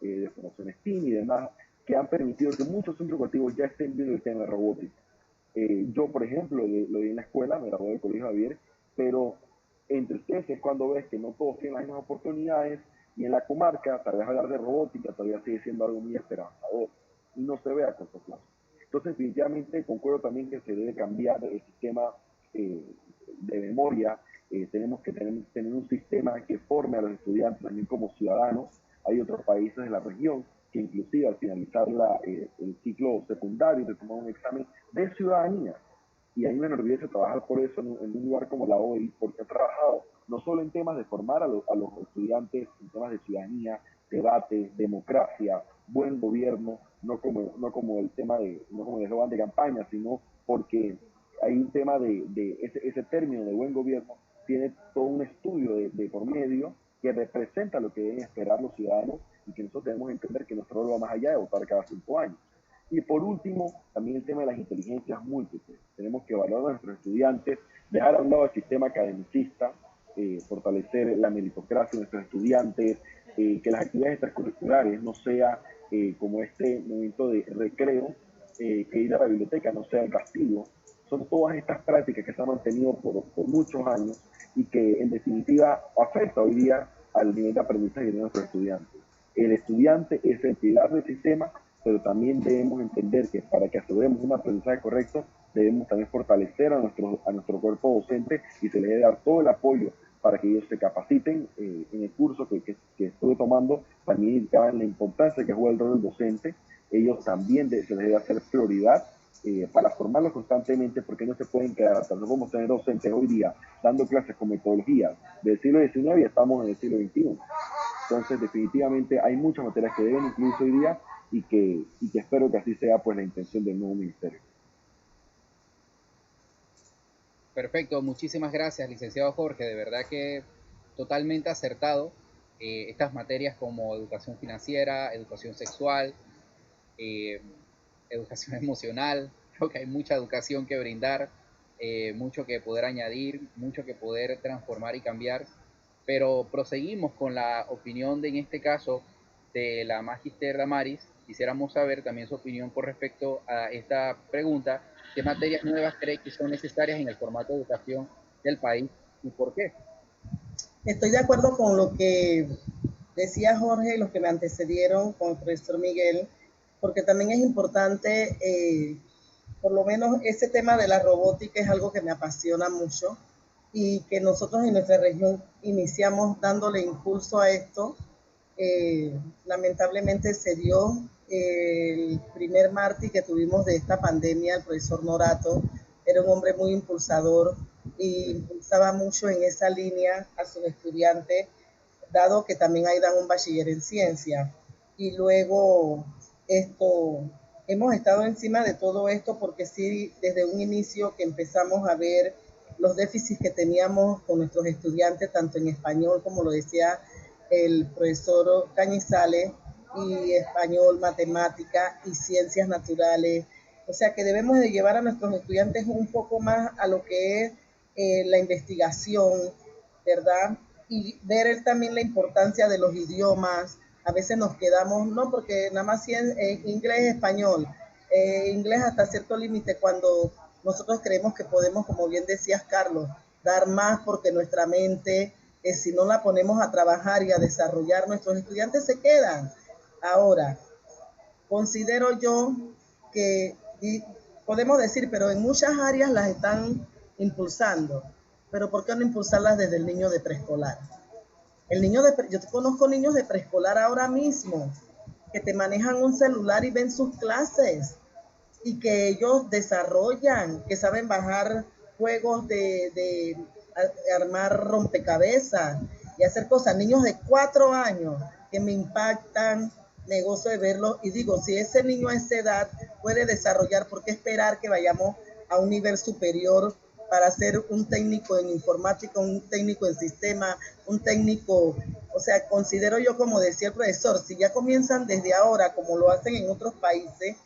de formaciones STEAM y demás que han permitido que muchos centros educativos ya estén viendo el tema de robótica. Yo, por ejemplo, lo vi en la escuela, me gradué del Colegio Javier, pero entristece cuando ves que no todos tienen las mismas oportunidades y en la comarca, tal vez hablar de robótica todavía sigue siendo algo muy esperanzador y no se ve a corto plazo. Entonces, definitivamente concuerdo también que se debe cambiar el sistema de memoria. Tenemos que tener un sistema que forme a los estudiantes también como ciudadanos. Hay otros países de la región que inclusive al finalizar el ciclo secundario te toman un examen de ciudadanía. Y a mí me enorgullece trabajar por eso en un lugar como la OEI, porque he trabajado no solo en temas de formar a los estudiantes, en temas de ciudadanía, debate, democracia, buen gobierno, no como el tema no como el eslogan de campaña, sino porque hay un tema de ese término de buen gobierno, tiene todo un estudio de por medio que representa lo que deben esperar los ciudadanos y que nosotros debemos entender que nuestro rol va más allá de votar cada 5 años. Y por último, también el tema de las inteligencias múltiples. Tenemos que evaluar a nuestros estudiantes, dejar a un lado el sistema academicista, fortalecer la meritocracia de nuestros estudiantes, que las actividades extracurriculares no sea como este momento de recreo, que ir a la biblioteca no sea el castigo, son todas estas prácticas que se han mantenido por muchos años y que en definitiva afecta hoy día al nivel de aprendizaje de nuestros estudiantes. El estudiante es el pilar del sistema, pero también debemos entender que para que aseguremos un aprendizaje correcto, debemos también fortalecer a nuestro cuerpo docente y se les debe dar todo el apoyo para que ellos se capaciten. En el curso que estuve tomando, también indicaban la importancia que juega el rol del docente. Ellos también se les debe hacer prioridad para formarlos constantemente, porque no se pueden quedar atrás. No podemos tener docentes hoy día dando clases con metodologías del siglo XIX y estamos en el siglo XXI. Entonces, definitivamente hay muchas materias que deben incluirse hoy día y que espero que así sea pues la intención del nuevo ministerio. Perfecto, muchísimas gracias, licenciado Jorge, de verdad que totalmente acertado. Estas materias como educación financiera, educación sexual, educación emocional, creo que hay mucha educación que brindar, mucho que poder añadir, mucho que poder transformar y cambiar, pero proseguimos con la opinión en este caso de la Magister Damaris. Quisiéramos saber también su opinión con respecto a esta pregunta: ¿qué materias nuevas cree que son necesarias en el formato de educación del país y por qué? Estoy de acuerdo con lo que decía Jorge y los que me antecedieron con el profesor Miguel, porque también es importante, por lo menos ese tema de la robótica es algo que me apasiona mucho y que nosotros en nuestra región iniciamos dándole impulso a esto. Lamentablemente se dio el primer mártir que tuvimos de esta pandemia, el profesor Norato. Era un hombre muy impulsador y impulsaba mucho en esa línea a sus estudiantes, dado que también ahí dan un bachiller en ciencia. Y luego hemos estado encima de todo esto porque sí, desde un inicio que empezamos a ver los déficits que teníamos con nuestros estudiantes, tanto en español, como lo decía el profesor Cañizales, y español, matemática y ciencias naturales. O sea que debemos de llevar a nuestros estudiantes un poco más a lo que es la investigación, ¿verdad? Y ver también la importancia de los idiomas. A veces nos quedamos, no, porque nada más inglés, español, inglés hasta cierto límite, cuando nosotros creemos que podemos, como bien decías, Carlos, dar más, porque nuestra mente, si no la ponemos a trabajar y a desarrollar, nuestros estudiantes se quedan. Ahora, considero yo que, y podemos decir, pero en muchas áreas las están impulsando, pero ¿por qué no impulsarlas desde el niño de preescolar? Yo conozco niños de preescolar ahora mismo que te manejan un celular y ven sus clases y que ellos desarrollan, que saben bajar juegos de armar rompecabezas y hacer cosas. Niños de 4 años que me impactan, me gozo de verlo y digo, si ese niño a esa edad puede desarrollar, ¿por qué esperar que vayamos a un nivel superior para ser un técnico en informática, un técnico en sistema, un técnico? O sea, considero yo, como decía el profesor, si ya comienzan desde ahora, como lo hacen en otros países,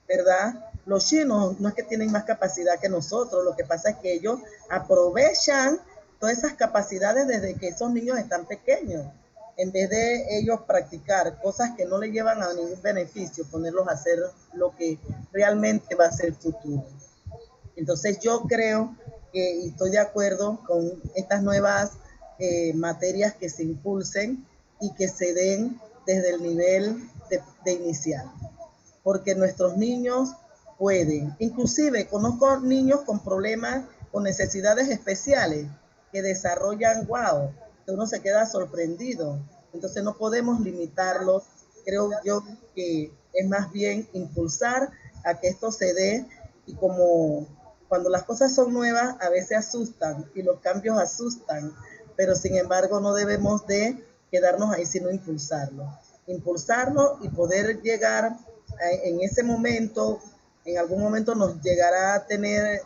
¿verdad? Los chinos no es que tienen más capacidad que nosotros, lo que pasa es que ellos aprovechan todas esas capacidades desde que esos niños están pequeños. En vez de ellos practicar cosas que no les llevan a ningún beneficio, ponerlos a hacer lo que realmente va a ser el futuro. Entonces yo creo que, y estoy de acuerdo con estas nuevas materias que se impulsen y que se den desde el nivel de inicial, porque nuestros niños pueden. Inclusive conozco niños con problemas, con necesidades especiales, que desarrollan, wow, que uno se queda sorprendido. Entonces no podemos limitarlos. Creo yo que es más bien impulsar a que esto se dé, y como cuando las cosas son nuevas a veces asustan y los cambios asustan, pero sin embargo no debemos de quedarnos ahí, sino impulsarlo y poder llegar en ese momento. En algún momento nos llegará a tener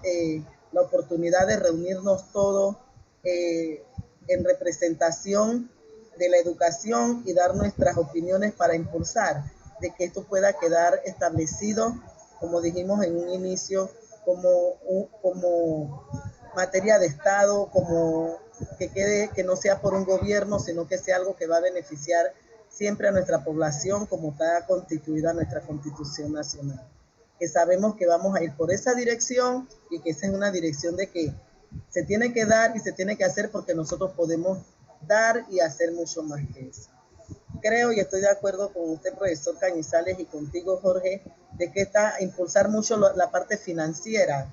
la oportunidad de reunirnos todos en representación de la educación y dar nuestras opiniones para impulsar de que esto pueda quedar establecido, como dijimos en un inicio, como materia de Estado, como que no sea por un gobierno, sino que sea algo que va a beneficiar siempre a nuestra población, como está constituida nuestra Constitución Nacional. que sabemos que vamos a ir por esa dirección y que esa es una dirección de que se tiene que dar y se tiene que hacer porque nosotros podemos dar y hacer mucho más que eso. Creo y estoy de acuerdo con usted, profesor Cañizales, y contigo, Jorge, de que está a impulsar mucho la parte financiera.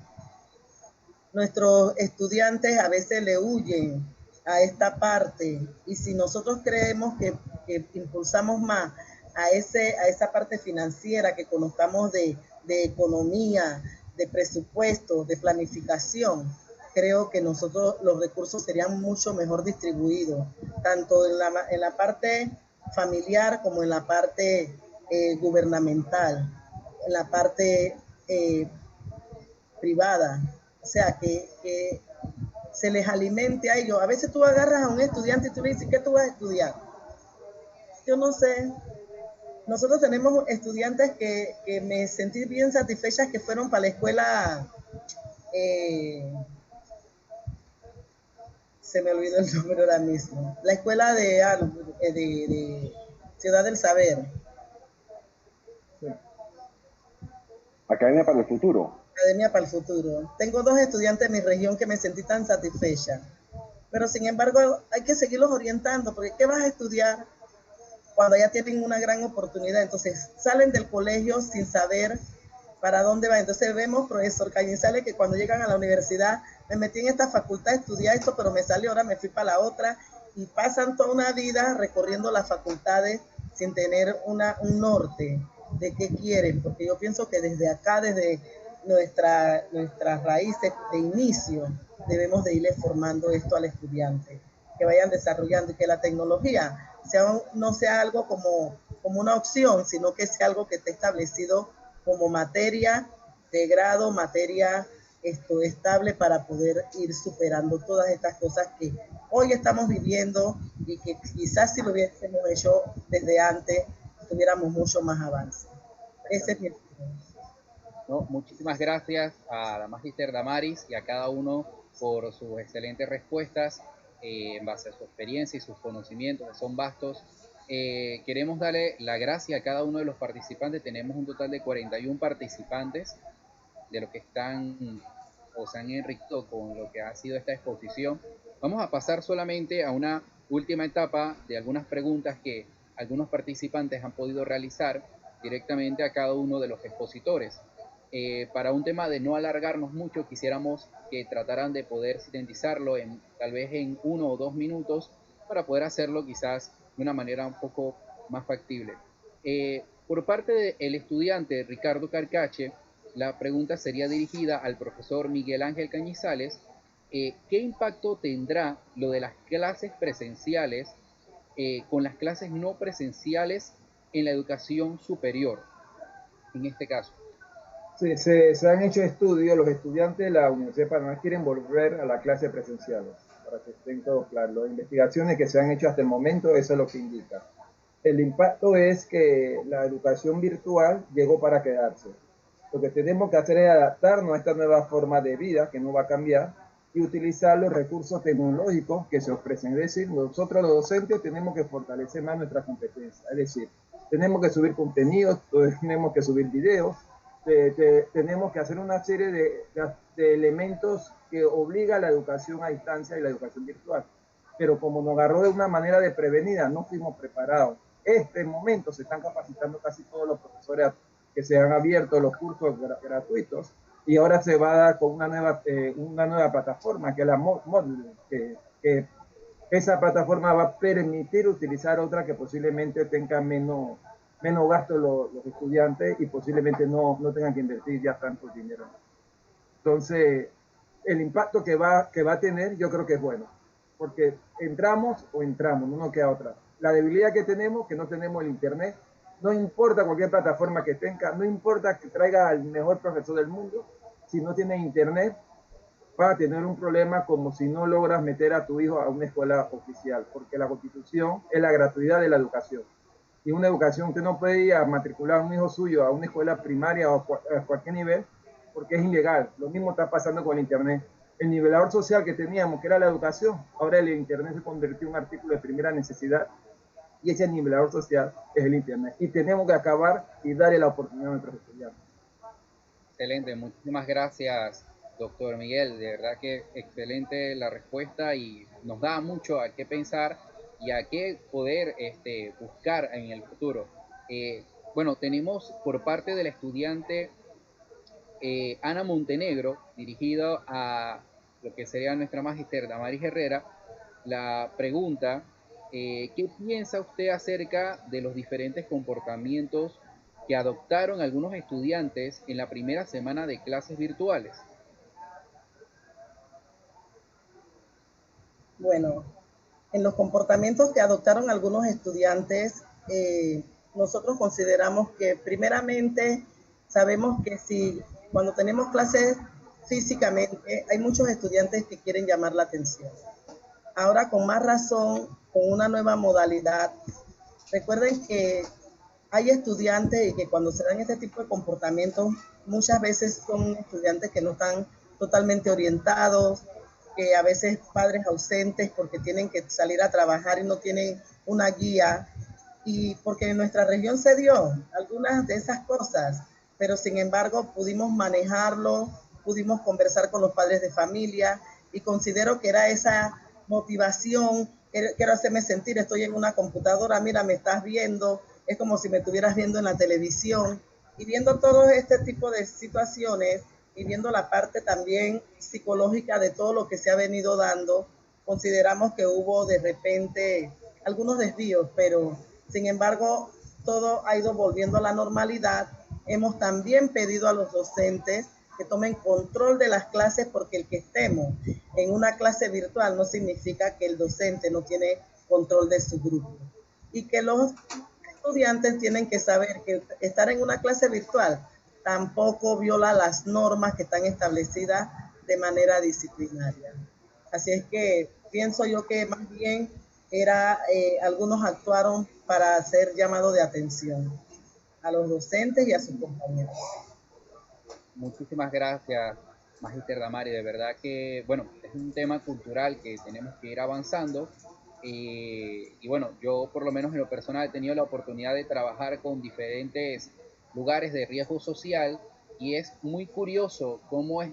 Nuestros estudiantes a veces le huyen a esta parte y si nosotros creemos que impulsamos más a esa parte financiera, que conozcamos de economía, de presupuesto, de planificación, creo que nosotros los recursos serían mucho mejor distribuidos, tanto en la parte familiar como en la parte gubernamental, en la parte privada. O sea, que se les alimente a ellos. A veces tú agarras a un estudiante y tú le dices, ¿qué tú vas a estudiar? Yo no sé. Nosotros tenemos estudiantes que me sentí bien satisfechas que fueron para la escuela, se me olvidó el nombre ahora mismo, la escuela de Ciudad del Saber. Academia para el Futuro. Academia para el Futuro. Tengo 2 estudiantes en mi región que me sentí tan satisfecha. Pero sin embargo hay que seguirlos orientando, porque ¿qué vas a estudiar cuando ya tienen una gran oportunidad? Entonces salen del colegio sin saber para dónde van. Entonces vemos, profesor Cañizales, que cuando llegan a la universidad, me metí en esta facultad, estudié esto, pero me salió, ahora me fui para la otra, y pasan toda una vida recorriendo las facultades sin tener un norte de qué quieren, porque yo pienso que desde acá, desde nuestras raíces de inicio, debemos de irle formando esto al estudiante, que vayan desarrollando y que la tecnología no sea algo como una opción, sino que sea algo que esté establecido como materia de grado, materia estable para poder ir superando todas estas cosas que hoy estamos viviendo y que quizás si lo hubiésemos hecho desde antes, tuviéramos mucho más avance. Ese es mi opinión. No, muchísimas gracias a la Magíster Damaris y a cada uno por sus excelentes respuestas en base a su experiencia y sus conocimientos, que son vastos. Queremos darle la gracia a cada uno de los participantes. Tenemos un total de 41 participantes de los que están o se han enriquecido con lo que ha sido esta exposición. Vamos a pasar solamente a una última etapa de algunas preguntas que algunos participantes han podido realizar directamente a cada uno de los expositores. Para un tema de no alargarnos mucho, quisiéramos que trataran de poder sintetizarlo tal vez en 1 o 2 minutos para poder hacerlo quizás de una manera un poco más factible. Por parte del estudiante Ricardo Carcache, la pregunta sería dirigida al profesor Miguel Ángel Cañizales. ¿Qué impacto tendrá lo de las clases presenciales con las clases no presenciales en la educación superior, en este caso? Sí, se han hecho estudios, los estudiantes de la Universidad de Panamá quieren volver a las clases presenciales, para que estén todos claros. Las investigaciones que se han hecho hasta el momento, eso es lo que indica. El impacto es que la educación virtual llegó para quedarse. Lo que tenemos que hacer es adaptarnos a esta nueva forma de vida, que no va a cambiar, y utilizar los recursos tecnológicos que se ofrecen. Es decir, nosotros los docentes tenemos que fortalecer más nuestra competencia. Es decir, tenemos que subir contenidos, tenemos que subir videos, tenemos que hacer una serie de elementos que obliga a la educación a distancia y la educación virtual. Pero como nos agarró de una manera desprevenida, no fuimos preparados. Este momento se están capacitando casi todos los profesores que se han abierto los cursos gratuitos y ahora se va a dar con una nueva plataforma que es la Moodle, que esa plataforma va a permitir utilizar otra que posiblemente tenga menos gasto los estudiantes y posiblemente no tengan que invertir ya tanto dinero. Entonces, el impacto que va a tener yo creo que es bueno, porque entramos, no nos queda otra. La debilidad que tenemos, que no tenemos el internet, no importa cualquier plataforma que tenga, no importa que traiga al mejor profesor del mundo, si no tiene internet, va a tener un problema como si no logras meter a tu hijo a una escuela oficial, porque la Constitución es la gratuidad de la educación. Y una educación, usted no puede ir a matricular a un hijo suyo a una escuela primaria o a cualquier nivel, porque es ilegal. Lo mismo está pasando con el internet. El nivelador social que teníamos, que era la educación, ahora el internet se convirtió en un artículo de primera necesidad, y ese nivelador social es el internet. Y tenemos que acabar y darle la oportunidad a nuestros estudiantes. Excelente, muchísimas gracias, doctor Miguel. De verdad que excelente la respuesta y nos da mucho a qué pensar y a qué poder buscar en el futuro. Bueno, tenemos por parte del estudiante Ana Montenegro, dirigido a lo que sería nuestra magíster Damaris Herrera, la pregunta, ¿qué piensa usted acerca de los diferentes comportamientos que adoptaron algunos estudiantes en la primera semana de clases virtuales? Bueno, en los comportamientos que adoptaron algunos estudiantes, nosotros consideramos que primeramente sabemos que si cuando tenemos clases físicamente hay muchos estudiantes que quieren llamar la atención. Ahora con más razón, con una nueva modalidad, recuerden que hay estudiantes y que cuando se dan este tipo de comportamientos, muchas veces son estudiantes que no están totalmente orientados, que a veces padres ausentes porque tienen que salir a trabajar y no tienen una guía, y porque en nuestra región se dio algunas de esas cosas, pero sin embargo pudimos manejarlo, pudimos conversar con los padres de familia y considero que era esa motivación, quiero hacerme sentir, estoy en una computadora, mira, me estás viendo, es como si me estuvieras viendo en la televisión, y viendo todo este tipo de situaciones y viendo la parte también psicológica de todo lo que se ha venido dando, consideramos que hubo de repente algunos desvíos, pero sin embargo todo ha ido volviendo a la normalidad. Hemos también pedido a los docentes que tomen control de las clases, porque el que estemos en una clase virtual no significa que el docente no tiene control de su grupo, y que los estudiantes tienen que saber que estar en una clase virtual tampoco viola las normas que están establecidas de manera disciplinaria. Así es que pienso yo que más bien algunos actuaron para hacer llamado de atención a los docentes y a sus compañeros. Muchísimas gracias, Magíster Damari. De verdad que, bueno, es un tema cultural que tenemos que ir avanzando. Y bueno, yo por lo menos en lo personal he tenido la oportunidad de trabajar con diferentes lugares de riesgo social y es muy curioso cómo es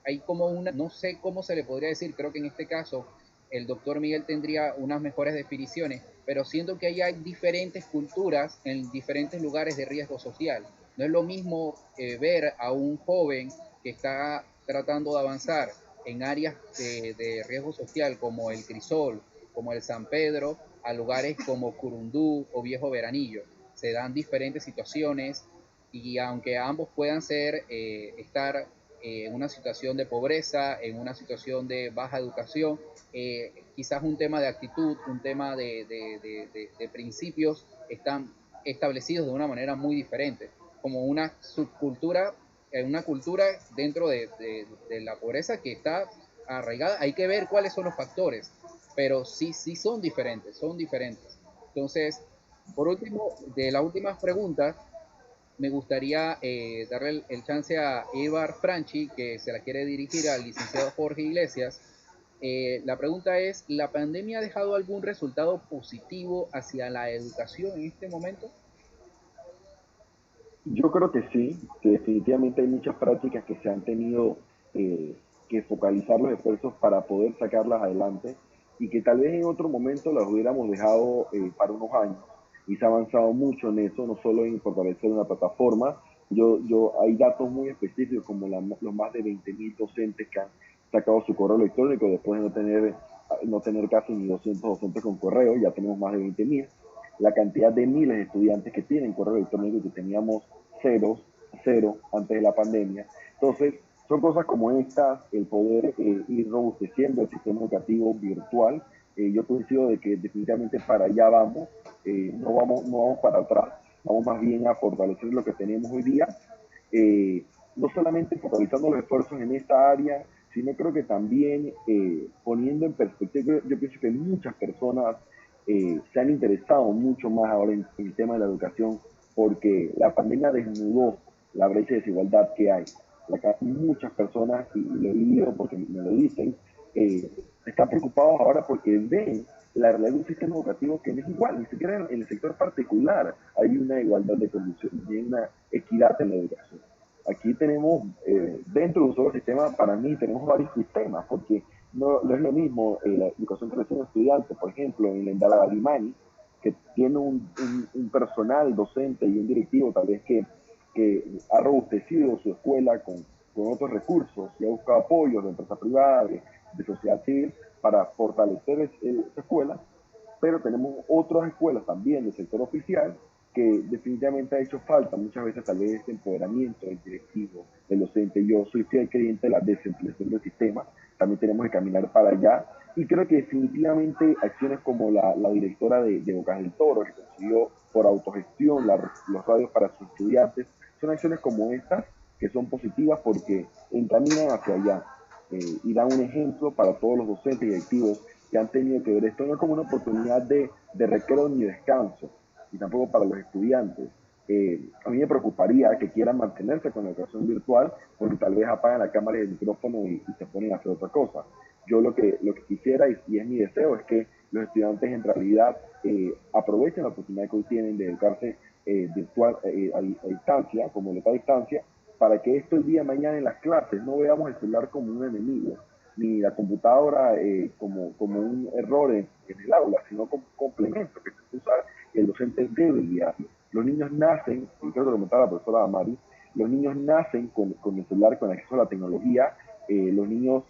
hay como una, no sé cómo se le podría decir, creo que en este caso el doctor Miguel tendría unas mejores definiciones, pero siento que ahí hay diferentes culturas en diferentes lugares de riesgo social. No es lo mismo ver a un joven que está tratando de avanzar en áreas de riesgo social como el Crisol, como el San Pedro, a lugares como Curundú o Viejo Veranillo. Se dan diferentes situaciones y aunque ambos puedan ser, estar en una situación de pobreza, en una situación de baja educación, quizás un tema de actitud, un tema de principios están establecidos de una manera muy diferente, como una subcultura, una cultura dentro de la pobreza que está arraigada. Hay que ver cuáles son los factores, pero sí son diferentes, son diferentes. Entonces, por último, de las últimas preguntas, me gustaría darle el chance a Ibar Franchi, que se la quiere dirigir al licenciado Jorge Iglesias. La pregunta es, ¿la pandemia ha dejado algún resultado positivo hacia la educación en este momento? Yo creo que sí, que definitivamente hay muchas prácticas que se han tenido que focalizar los esfuerzos para poder sacarlas adelante y que tal vez en otro momento las hubiéramos dejado para unos años. Y se ha avanzado mucho en eso, no solo en fortalecer una plataforma. Hay datos muy específicos como los más de 20.000 docentes que han sacado su correo electrónico después de no tener casi ni 200 docentes con correo, ya tenemos más de 20.000. La cantidad de miles de estudiantes que tienen correo electrónico, que teníamos cero antes de la pandemia. Entonces, son cosas como estas, el poder ir robusteciendo el sistema educativo virtual. Yo coincido de que definitivamente para allá vamos, no vamos para atrás, vamos más bien a fortalecer lo que tenemos hoy día, no solamente focalizando los esfuerzos en esta área, sino creo que también poniendo en perspectiva, yo pienso que muchas personas se han interesado mucho más ahora en el tema de la educación, porque la pandemia desnudó la brecha de desigualdad que hay. Muchas personas, y lo he leído porque me lo dicen, están preocupados ahora porque ven la realidad de un sistema educativo que no es igual, ni siquiera en el sector particular hay una igualdad de condiciones, ni una equidad en la educación. Aquí tenemos, dentro de un solo sistema, para mí tenemos varios sistemas, porque no es lo mismo la educación que recibe un estudiante, por ejemplo, en la Indala Galimani, que tiene un personal docente y un directivo tal vez que ha robustecido su escuela con otros recursos y ha buscado apoyos de empresas privadas, de sociedad civil, para fortalecer esa escuela, pero tenemos otras escuelas también del sector oficial que definitivamente ha hecho falta muchas veces tal vez este empoderamiento del directivo, del docente. Yo soy fiel creyente de la descentralización del sistema, también tenemos que caminar para allá, y creo que definitivamente acciones como la directora de Bocas del Toro, que consiguió por autogestión los radios para sus estudiantes, son acciones como estas que son positivas porque encaminan hacia allá y dan un ejemplo para todos los docentes y directivos que han tenido que ver esto no como una oportunidad de recreo ni descanso, y tampoco para los estudiantes. A mí me preocuparía que quieran mantenerse con la educación virtual porque tal vez apagan la cámara y el micrófono y se ponen a hacer otra cosa. Yo lo que quisiera, y es mi deseo, es que los estudiantes en realidad aprovechen la oportunidad que hoy tienen de educarse virtual a distancia, como a distancia, para que esto el día de mañana en las clases no veamos el celular como un enemigo, ni la computadora como un error en el aula, sino como un complemento que se puede usar y el docente debe guiar. Los niños nacen, y creo que lo comentaba la profesora Mari, los niños nacen con el celular, con acceso a la tecnología. Los niños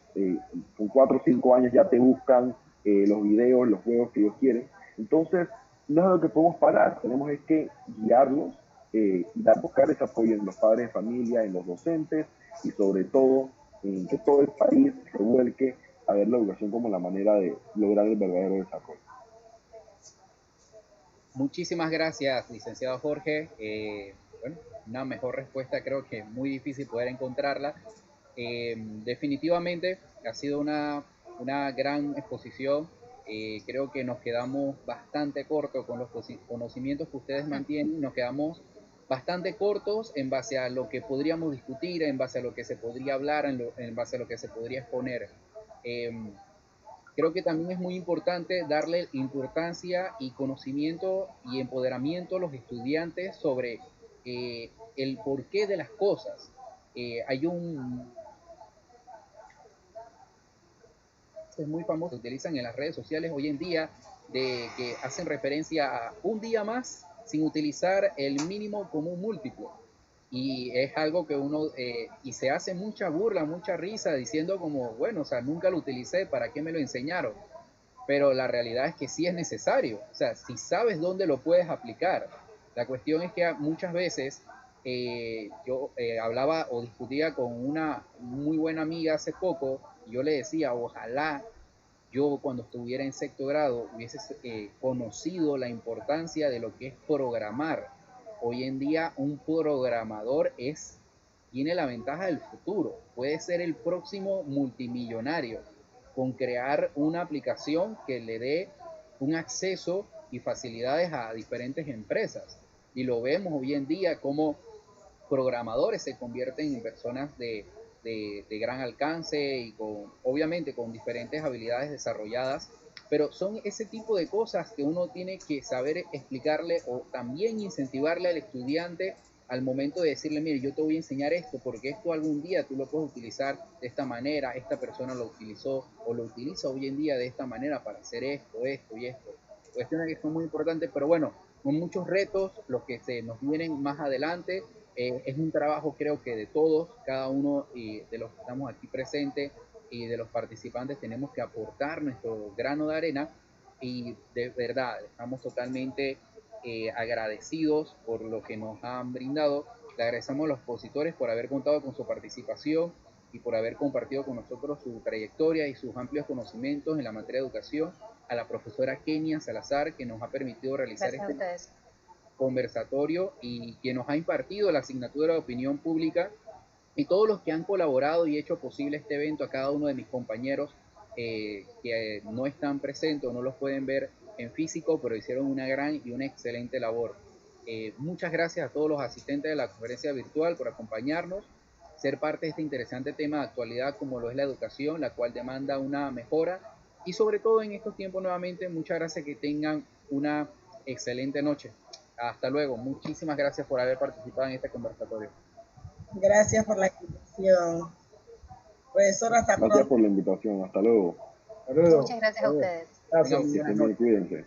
con 4 o 5 años ya te buscan los videos, los juegos que ellos quieren. Entonces, no es lo que podemos parar, tenemos es que guiarlos y buscar ese apoyo en los padres de familia, en los docentes y sobre todo en que todo el país se vuelque a ver la educación como la manera de lograr el verdadero desarrollo. Muchísimas gracias, licenciado Jorge. Bueno, una mejor respuesta creo que es muy difícil poder encontrarla. Definitivamente ha sido una gran exposición. Creo que nos quedamos bastante cortos con los conocimientos que ustedes mantienen, nos quedamos bastante cortos en base a lo que podríamos discutir, en base a lo que se podría hablar, en base a lo que se podría exponer. Creo que también es muy importante darle importancia y conocimiento y empoderamiento a los estudiantes sobre el porqué de las cosas. Hay un es muy famoso, se utilizan en las redes sociales hoy en día, de que hacen referencia a un día más sin utilizar el mínimo común múltiplo. Y es algo que uno, y se hace mucha burla, mucha risa, diciendo como, bueno, o sea, nunca lo utilicé, ¿para qué me lo enseñaron? Pero la realidad es que sí es necesario, o sea, si sabes dónde lo puedes aplicar. La cuestión es que muchas veces yo hablaba o discutía con una muy buena amiga hace poco, y yo le decía, ojalá yo cuando estuviera en sexto grado hubiese conocido la importancia de lo que es programar. Hoy en día un programador tiene la ventaja del futuro, puede ser el próximo multimillonario con crear una aplicación que le dé un acceso y facilidades a diferentes empresas. Y lo vemos hoy en día como programadores se convierten en personas de gran alcance y obviamente con diferentes habilidades desarrolladas, pero son ese tipo de cosas que uno tiene que saber explicarle o también incentivarle al estudiante al momento de decirle, mire, yo te voy a enseñar esto porque esto algún día tú lo puedes utilizar de esta manera, esta persona lo utilizó o lo utiliza hoy en día de esta manera para hacer esto, esto y esto. Cuestiones que son muy importantes, pero bueno, con muchos retos, los que se nos vienen más adelante. Es un trabajo creo que de todos, cada uno de los que estamos aquí presentes y de los participantes tenemos que aportar nuestro grano de arena y de verdad estamos totalmente agradecidos por lo que nos han brindado. Le agradecemos a los expositores por haber contado con su participación y por haber compartido con nosotros su trayectoria y sus amplios conocimientos en la materia de educación, a la profesora Kenia Salazar que nos ha permitido realizar conversatorio y que nos ha impartido la asignatura de opinión pública, y todos los que han colaborado y hecho posible este evento, a cada uno de mis compañeros que no están presentes o no los pueden ver en físico, pero hicieron una gran y una excelente labor. Muchas gracias a todos los asistentes de la conferencia virtual por acompañarnos, ser parte de este interesante tema de actualidad como lo es la educación, la cual demanda una mejora Y sobre todo en estos tiempos nuevamente, muchas gracias, que tengan una excelente noche. Hasta luego. Muchísimas gracias por haber participado en este conversatorio. Gracias por la invitación. Profesor, hasta Gracias pronto. por la invitación. Hasta luego. Hasta luego. Muchas gracias a ustedes. Gracias. Tengan muy buenas noches. Cuídense.